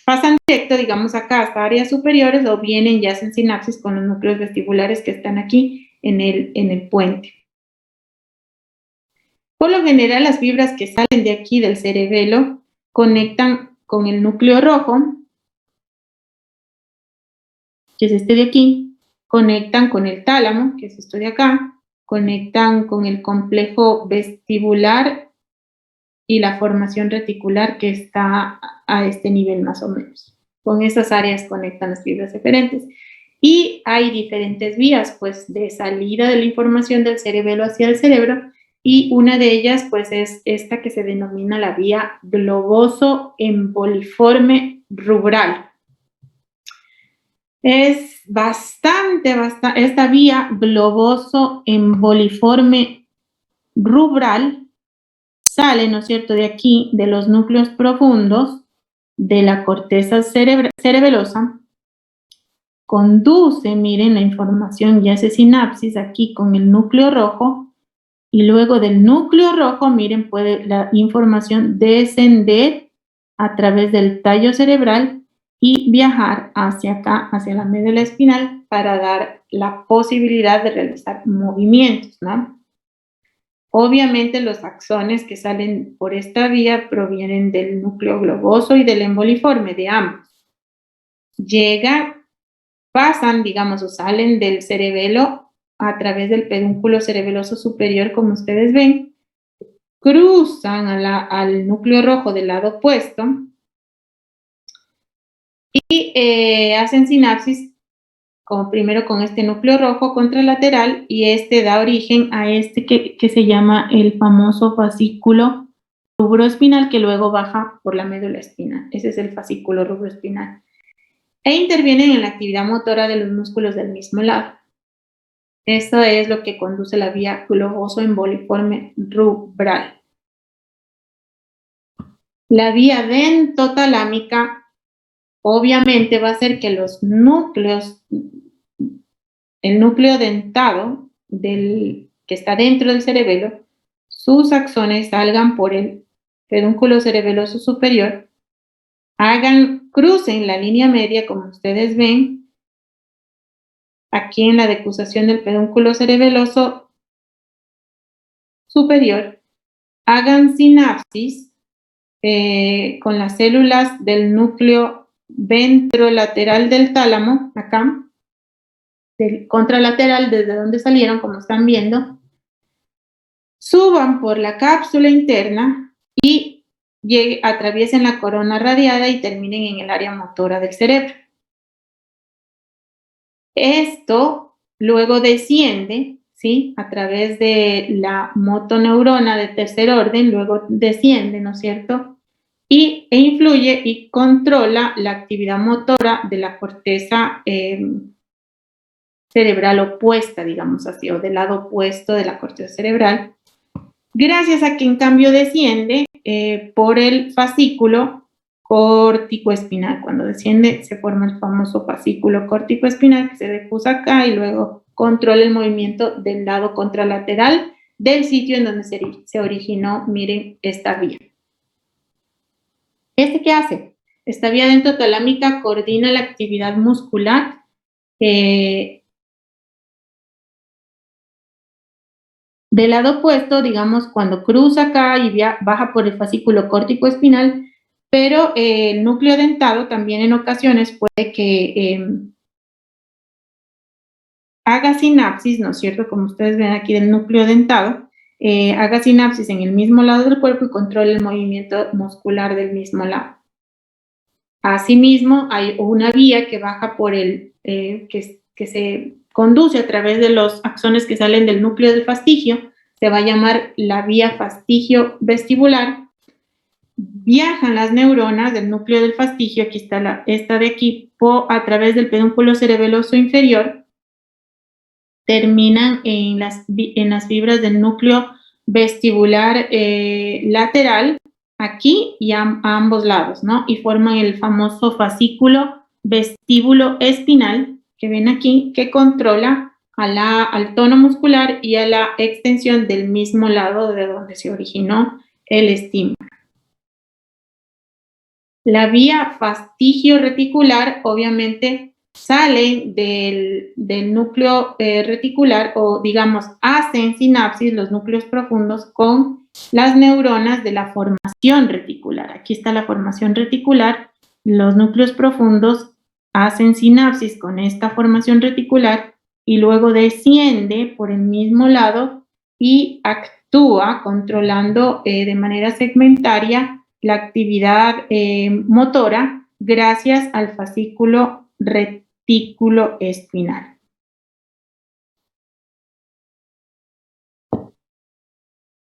pasan directo, digamos, acá hasta áreas superiores, o vienen y hacen sinapsis con los núcleos vestibulares que están aquí en el puente. Por lo general, las fibras que salen de aquí del cerebelo conectan con el núcleo rojo, que es este de aquí, conectan con el tálamo, que es esto de acá, conectan con el complejo vestibular y la formación reticular que está a este nivel más o menos. Con esas áreas conectan las fibras eferentes. Y hay diferentes vías, pues, de salida de la información del cerebelo hacia el cerebro, y una de ellas, pues, es esta que se denomina la vía globoso-emboliforme rubral. Es esta vía globoso-emboliforme rubral sale, ¿no es cierto?, de aquí, de los núcleos profundos de la corteza cerebelosa, conduce, miren, la información y hace sinapsis aquí con el núcleo rojo, y luego del núcleo rojo, miren, puede la información descender a través del tallo cerebral y viajar hacia acá, hacia la médula espinal, para dar la posibilidad de realizar movimientos, ¿no? Obviamente los axones que salen por esta vía provienen del núcleo globoso y del emboliforme, de ambos. Pasan, digamos, o salen del cerebelo a través del pedúnculo cerebeloso superior, como ustedes ven, cruzan al núcleo rojo del lado opuesto y hacen sinapsis primero con este núcleo rojo contralateral, y este da origen a este que se llama el famoso fascículo rubroespinal, que luego baja por la médula espinal. Ese es el fascículo rubroespinal. E intervienen en la actividad motora de los músculos del mismo lado. Esto es lo que conduce la vía globoso-emboliforme rubral. La vía dentotalámica obviamente va a hacer que los núcleos, el núcleo dentado que está dentro del cerebelo, sus axones salgan por el pedúnculo cerebeloso superior, crucen la línea media, como ustedes ven, aquí en la decusación del pedúnculo cerebeloso superior, hagan sinapsis con las células del núcleo ventrolateral del tálamo, acá, del contralateral, desde donde salieron, como están viendo, suban por la cápsula interna y atraviesen la corona radiada y terminen en el área motora del cerebro. Esto luego desciende, ¿sí?, a través de la motoneurona de tercer orden, luego desciende, ¿no es cierto?, e influye y controla la actividad motora de la corteza cerebral opuesta, digamos así, o del lado opuesto de la corteza cerebral, gracias a que en cambio desciende por el fascículo córtico-espinal. Cuando desciende se forma el famoso fascículo córtico-espinal que se difusa acá y luego controla el movimiento del lado contralateral del sitio en donde se originó, miren, esta vía. ¿Qué hace? Esta vía dentotalámica coordina la actividad muscular del lado opuesto, digamos, cuando cruza acá y baja por el fascículo córtico-espinal, pero el núcleo dentado también en ocasiones puede que haga sinapsis, ¿no es cierto? Como ustedes ven aquí del núcleo dentado, haga sinapsis en el mismo lado del cuerpo y controle el movimiento muscular del mismo lado. Asimismo, hay una vía que baja por que se conduce a través de los axones que salen del núcleo del fastigio, se va a llamar la vía fastigio vestibular. Viajan las neuronas del núcleo del fastigio, aquí está esta de aquí, a través del pedúnculo cerebeloso inferior, terminan en las fibras del núcleo vestibular lateral, aquí y a ambos lados, ¿no? Y forman el famoso fascículo vestíbulo espinal, que ven aquí, que controla al tono muscular y a la extensión del mismo lado de donde se originó el estímulo. La vía fastigio reticular, obviamente, sale del núcleo reticular o, digamos, hacen sinapsis los núcleos profundos con las neuronas de la formación reticular. Aquí está la formación reticular. Los núcleos profundos hacen sinapsis con esta formación reticular y luego desciende por el mismo lado y actúa controlando de manera segmentaria la actividad motora gracias al fascículo retículo espinal.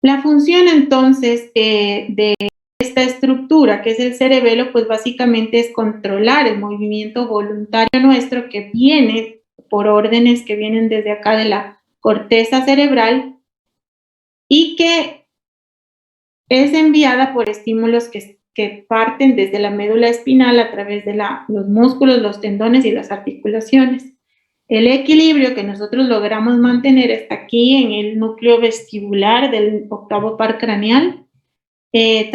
La función entonces de esta estructura que es el cerebelo, pues básicamente es controlar el movimiento voluntario nuestro que viene por órdenes que vienen desde acá de la corteza cerebral y que es enviada por estímulos que parten desde la médula espinal a través de los músculos, los tendones y las articulaciones. El equilibrio que nosotros logramos mantener está aquí en el núcleo vestibular del octavo par craneal.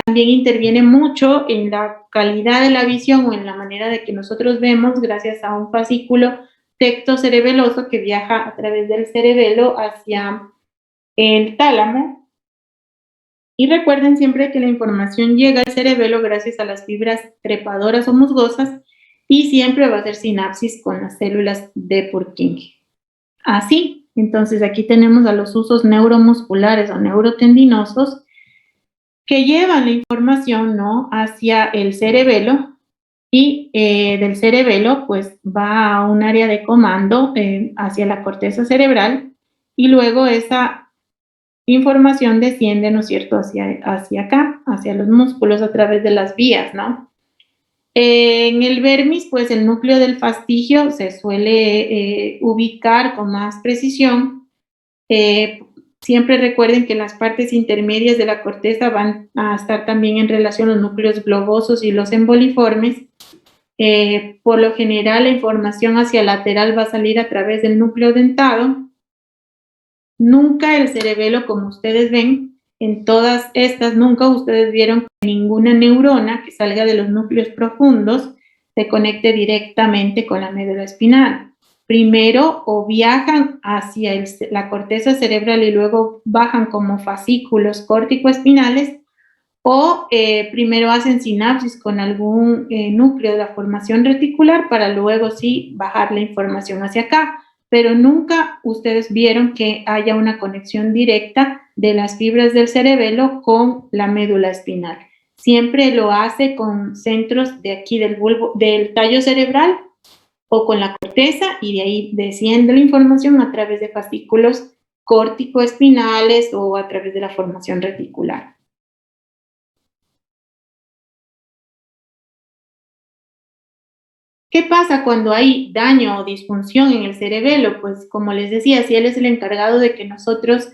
También interviene mucho en la calidad de la visión o en la manera de que nosotros vemos gracias a un fascículo tectocerebeloso que viaja a través del cerebelo hacia el tálamo. Y recuerden siempre que la información llega al cerebelo gracias a las fibras trepadoras o musgosas y siempre va a hacer sinapsis con las células de Purkinje. Así, entonces aquí tenemos a los usos neuromusculares o neurotendinosos que llevan la información, ¿no?, hacia el cerebelo y del cerebelo pues va a un área de comando hacia la corteza cerebral y luego esa información desciende, ¿no es cierto?, hacia acá, hacia los músculos a través de las vías, ¿no? En el vermis, pues el núcleo del fastigio se suele ubicar con más precisión. Siempre recuerden que las partes intermedias de la corteza van a estar también en relación a los núcleos globosos y los emboliformes. Por lo general, la información hacia lateral va a salir a través del núcleo dentado. Nunca el cerebelo, como ustedes ven, en todas estas, nunca ustedes vieron que ninguna neurona que salga de los núcleos profundos se conecte directamente con la médula espinal. Primero o viajan hacia la corteza cerebral y luego bajan como fascículos córtico-espinales o primero hacen sinapsis con algún núcleo de la formación reticular para luego sí bajar la información hacia acá. Pero nunca ustedes vieron que haya una conexión directa de las fibras del cerebelo con la médula espinal. Siempre lo hace con centros de aquí del tallo cerebral o con la corteza y de ahí desciende la información a través de fascículos córtico-espinales o a través de la formación reticular. ¿Qué pasa cuando hay daño o disfunción en el cerebelo? Pues como les decía, si él es el encargado de que nosotros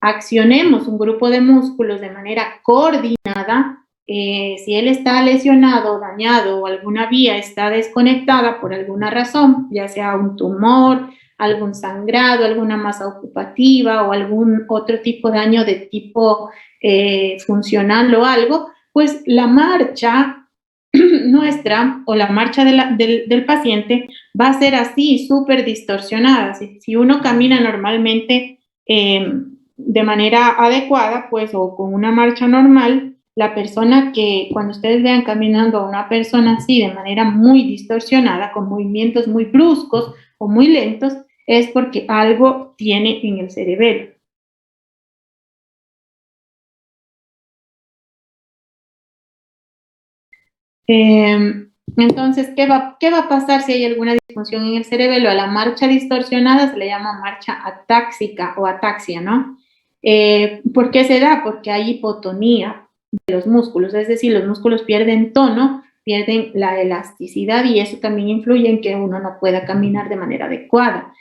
accionemos un grupo de músculos de manera coordinada, Si él está lesionado, dañado o alguna vía está desconectada por alguna razón, ya sea un tumor, algún sangrado, alguna masa ocupativa o algún otro tipo de daño de tipo funcional o algo, pues la marcha nuestra o la marcha del paciente va a ser así, súper distorsionada. Si uno camina normalmente de manera adecuada, pues, o con una marcha normal, la persona que, cuando ustedes vean caminando a una persona así de manera muy distorsionada, con movimientos muy bruscos o muy lentos, es porque algo tiene en el cerebelo. Entonces, ¿qué va a pasar si hay alguna disfunción en el cerebelo? A la marcha distorsionada se le llama marcha atáxica o ataxia, ¿no? ¿Por qué se da? Porque hay hipotonía de los músculos, es decir, los músculos pierden tono, pierden la elasticidad y eso también influye en que uno no pueda caminar de manera adecuada.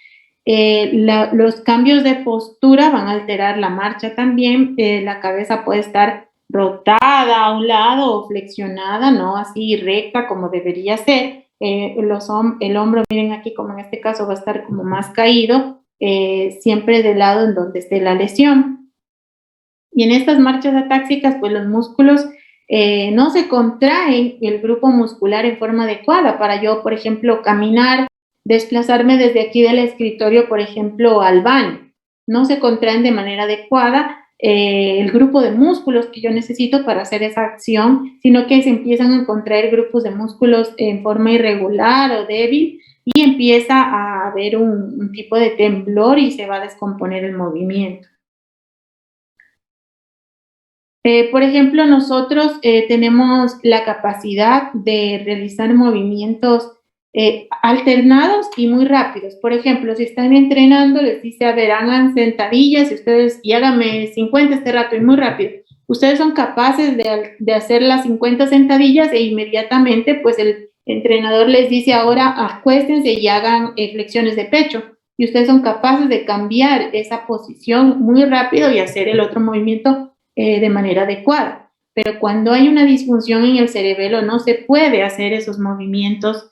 Los cambios de postura van a alterar la marcha también, la cabeza puede estar rotada a un lado o flexionada, no así recta como debería ser. El hombro, miren aquí como en este caso va a estar como más caído, siempre del lado en donde esté la lesión. Y en estas marchas atáxicas, pues los músculos no se contraen el grupo muscular en forma adecuada para yo, por ejemplo, caminar, desplazarme desde aquí del escritorio, por ejemplo, al baño. No se contraen de manera adecuada el grupo de músculos que yo necesito para hacer esa acción, sino que se empiezan a contraer grupos de músculos en forma irregular o débil y empieza a haber un tipo de temblor y se va a descomponer el movimiento. Por ejemplo, nosotros tenemos la capacidad de realizar movimientos alternados y muy rápidos. Por ejemplo, si están entrenando, les dice, a ver, hagan sentadillas y háganme 50 este rato y muy rápido. Ustedes son capaces de hacer las 50 sentadillas e inmediatamente, pues el entrenador les dice ahora acuéstense y hagan flexiones de pecho. Y ustedes son capaces de cambiar esa posición muy rápido y hacer el otro movimiento de manera adecuada. Pero cuando hay una disfunción en el cerebelo no se puede hacer esos movimientos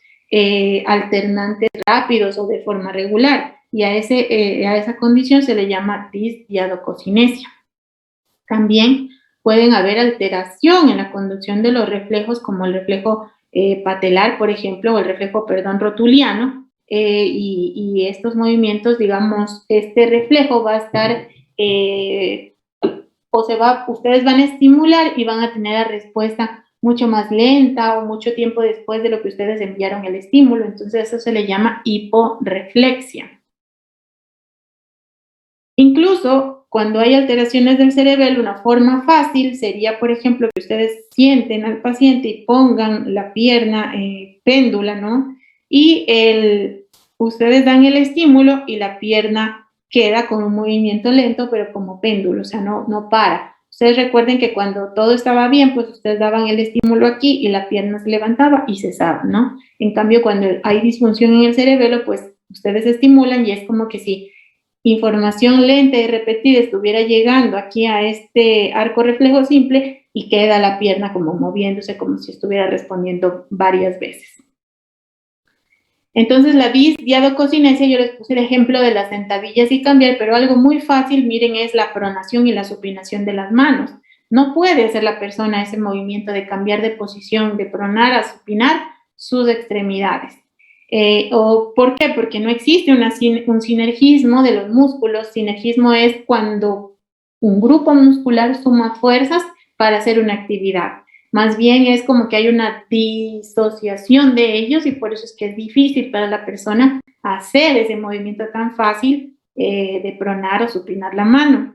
alternantes rápidos o de forma regular. Y a esa condición se le llama disdiadococinesia. También pueden haber alteración en la conducción de los reflejos, como el reflejo patelar, por ejemplo, o el reflejo, rotuliano, y estos movimientos, digamos, este reflejo va a estar ustedes van a estimular y van a tener la respuesta mucho más lenta o mucho tiempo después de lo que ustedes enviaron el estímulo. Entonces eso se le llama hiporreflexia. Incluso cuando hay alteraciones del cerebelo, una forma fácil sería, por ejemplo, que ustedes sienten al paciente y pongan la pierna péndula, ¿no? Y ustedes dan el estímulo y la pierna queda con un movimiento lento, pero como péndulo, o sea, no para. Ustedes recuerden que cuando todo estaba bien, pues ustedes daban el estímulo aquí y la pierna se levantaba y cesaba, ¿no? En cambio, cuando hay disfunción en el cerebelo, pues ustedes estimulan y es como que si información lenta y repetida estuviera llegando aquí a este arco reflejo simple y queda la pierna como moviéndose, como si estuviera respondiendo varias veces. Entonces, la disdiadococinesia, yo les puse el ejemplo de las sentadillas y cambiar, pero algo muy fácil, miren, es la pronación y la supinación de las manos. No puede hacer la persona ese movimiento de cambiar de posición, de pronar a supinar sus extremidades. ¿Por qué? Porque no existe un sinergismo de los músculos. Sinergismo es cuando un grupo muscular suma fuerzas para hacer una actividad. Más bien es como que hay una disociación de ellos y por eso es que es difícil para la persona hacer ese movimiento tan fácil de pronar o supinar la mano.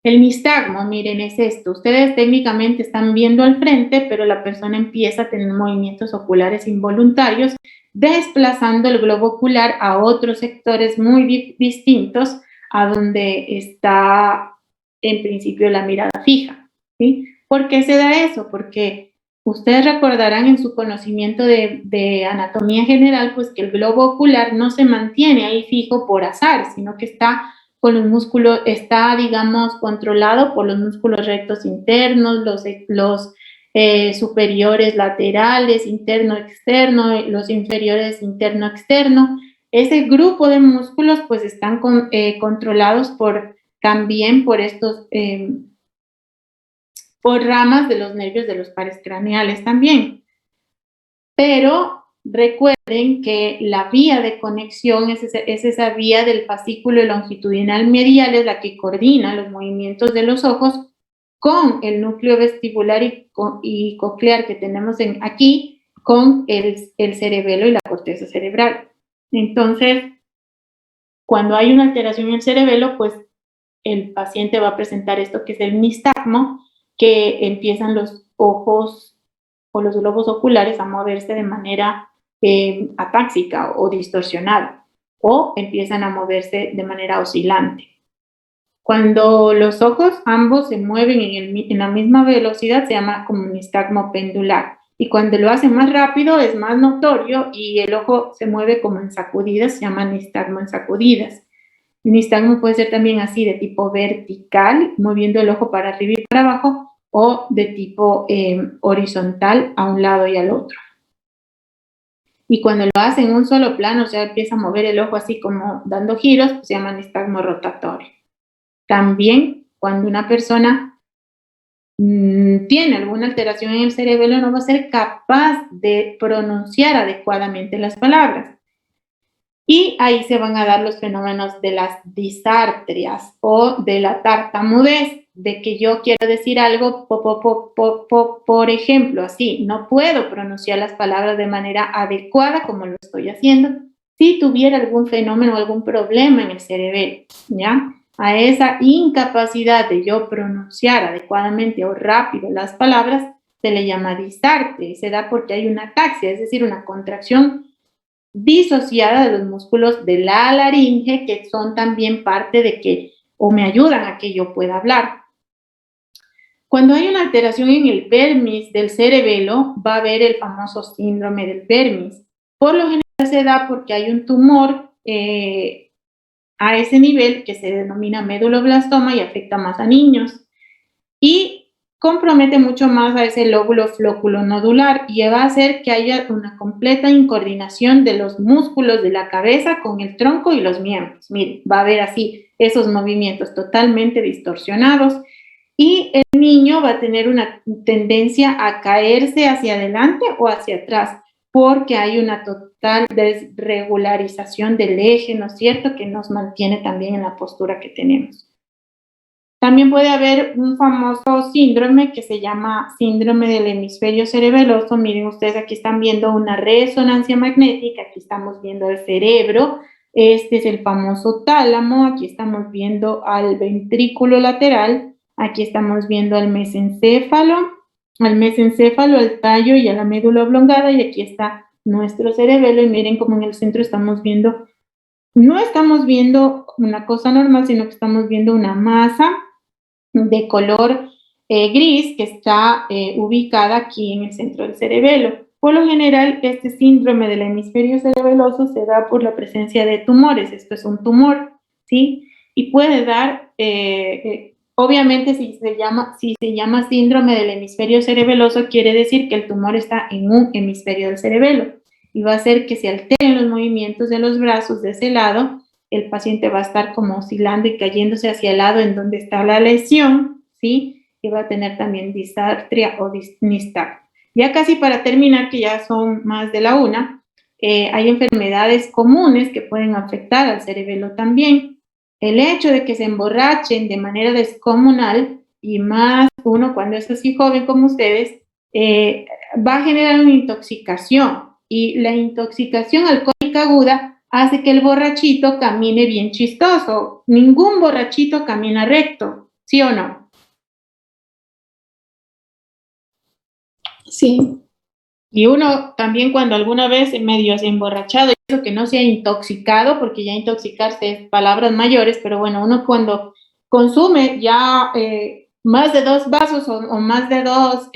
El nistagmo, miren, es esto. Ustedes técnicamente están viendo al frente, pero la persona empieza a tener movimientos oculares involuntarios, desplazando el globo ocular a otros sectores muy distintos a donde está en principio la mirada fija. ¿Sí? ¿Por qué se da eso? Porque ustedes recordarán en su conocimiento de anatomía general, pues que el globo ocular no se mantiene ahí fijo por azar, sino que está con los músculos, está, digamos, controlado por los músculos rectos internos, los superiores laterales, interno-externo, los inferiores interno-externo. Ese grupo de músculos pues están controlados también por estos, por ramas de los nervios de los pares craneales también. Pero recuerden que la vía de conexión es esa vía del fascículo longitudinal medial, es la que coordina los movimientos de los ojos con el núcleo vestibular y coclear que tenemos aquí, con el cerebelo y la corteza cerebral. Entonces, cuando hay una alteración en el cerebelo, pues el paciente va a presentar esto que es el nistagmo, que empiezan los ojos o los globos oculares a moverse de manera atáxica o distorsionada, o empiezan a moverse de manera oscilante. Cuando los ojos ambos se mueven en la misma velocidad, se llama como nistagmo pendular. Y cuando lo hacen más rápido, es más notorio y el ojo se mueve como en sacudidas, se llama nistagmo en sacudidas. El nistagmo puede ser también así, de tipo vertical, moviendo el ojo para arriba y para abajo, o de tipo horizontal a un lado y al otro. Y cuando lo hace en un solo plano, o sea, empieza a mover el ojo así como dando giros, pues se llama nistagmo rotatorio. También, cuando una persona tiene alguna alteración en el cerebelo, no va a ser capaz de pronunciar adecuadamente las palabras. Y ahí se van a dar los fenómenos de las disartrias o de la tartamudez, de que yo quiero decir algo, por ejemplo, así, no puedo pronunciar las palabras de manera adecuada como lo estoy haciendo, si tuviera algún fenómeno o algún problema en el cerebelo, ¿ya? A esa incapacidad de yo pronunciar adecuadamente o rápido las palabras se le llama disartria y se da porque hay una ataxia, es decir, una contracción disociada de los músculos de la laringe, que son también parte de que, o me ayudan a que yo pueda hablar. Cuando hay una alteración en el vermis del cerebelo, va a haber el famoso síndrome del vermis. Por lo general se da porque hay un tumor a ese nivel que se denomina meduloblastoma y afecta más a niños. Y compromete mucho más a ese lóbulo flóculo-nodular y va a hacer que haya una completa incoordinación de los músculos de la cabeza con el tronco y los miembros. Miren, va a haber así esos movimientos totalmente distorsionados y el niño va a tener una tendencia a caerse hacia adelante o hacia atrás porque hay una total desregularización del eje, ¿no es cierto?, que nos mantiene también en la postura que tenemos. También puede haber un famoso síndrome que se llama síndrome del hemisferio cerebeloso. Miren ustedes, aquí están viendo una resonancia magnética, aquí estamos viendo el cerebro, este es el famoso tálamo, aquí estamos viendo al ventrículo lateral, aquí estamos viendo al mesencéfalo, al tallo y a la médula oblongada, y aquí está nuestro cerebelo, y miren cómo en el centro estamos viendo, no estamos viendo una cosa normal, sino que estamos viendo una masa de color gris que está ubicada aquí en el centro del cerebelo. Por lo general, este síndrome del hemisferio cerebeloso se da por la presencia de tumores. Esto es un tumor, ¿sí? Y puede dar, obviamente, si se llama síndrome del hemisferio cerebeloso, quiere decir que el tumor está en un hemisferio del cerebelo y va a hacer que se alteren los movimientos de los brazos de ese lado. El paciente va a estar como oscilando y cayéndose hacia el lado en donde está la lesión, ¿sí? Y va a tener también disartria o nistagmo. Ya casi para terminar, que ya son más de la una, hay enfermedades comunes que pueden afectar al cerebelo también. El hecho de que se emborrachen de manera descomunal, y más uno cuando es así joven como ustedes, va a generar una intoxicación. Y la intoxicación alcohólica aguda hace que el borrachito camine bien chistoso. Ningún borrachito camina recto, ¿sí o no? Sí. Y uno también cuando alguna vez medio se ha emborrachado, eso que no se ha intoxicado, porque ya intoxicarse es palabras mayores, pero bueno, uno cuando consume ya más de 2 vasos o más de 2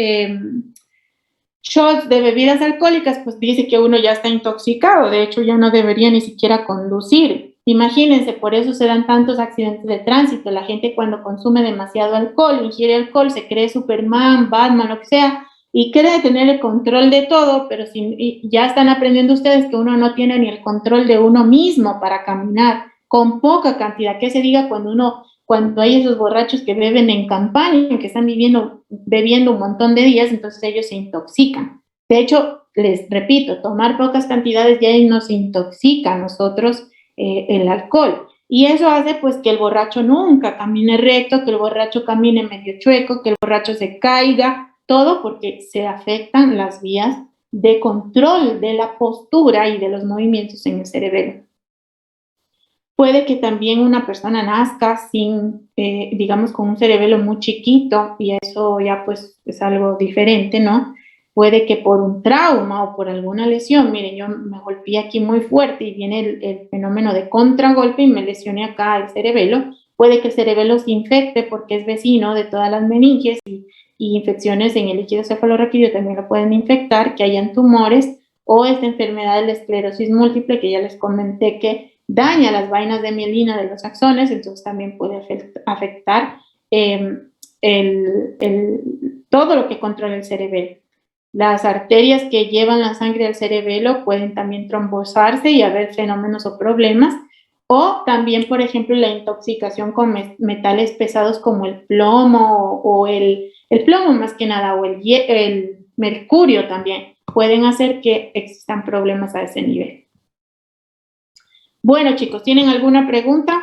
shots de bebidas alcohólicas, pues dice que uno ya está intoxicado, de hecho ya no debería ni siquiera conducir. Imagínense, por eso se dan tantos accidentes de tránsito. La gente cuando consume demasiado alcohol, ingiere alcohol, se cree Superman, Batman, lo que sea, y cree tener el control de todo, pero si ya están aprendiendo ustedes que uno no tiene ni el control de uno mismo para caminar con poca cantidad. Que se diga cuando hay esos borrachos que beben en campaña, que están bebiendo un montón de días, entonces ellos se intoxican. De hecho, les repito, tomar pocas cantidades ya nos intoxica a nosotros el alcohol. Y eso hace pues que el borracho nunca camine recto, que el borracho camine medio chueco, que el borracho se caiga, todo porque se afectan las vías de control de la postura y de los movimientos en el cerebelo. Puede que también una persona nazca sin, digamos, con un cerebelo muy chiquito, y eso ya pues es algo diferente, ¿no? Puede que por un trauma o por alguna lesión, miren, yo me golpeé aquí muy fuerte y viene el fenómeno de contragolpe y me lesioné acá el cerebelo. Puede que el cerebelo se infecte porque es vecino de todas las meninges y infecciones en el líquido cefalorraquídeo también lo pueden infectar, que hayan tumores o esta enfermedad de la esclerosis múltiple que ya les comenté que daña las vainas de mielina de los axones, entonces también puede afectar todo lo que controla el cerebelo. Las arterias que llevan la sangre al cerebelo pueden también trombosarse y haber fenómenos o problemas, o también, por ejemplo, la intoxicación con metales pesados como el plomo o el plomo más que nada, o el mercurio también, pueden hacer que existan problemas a ese nivel. Bueno, chicos, ¿tienen alguna pregunta?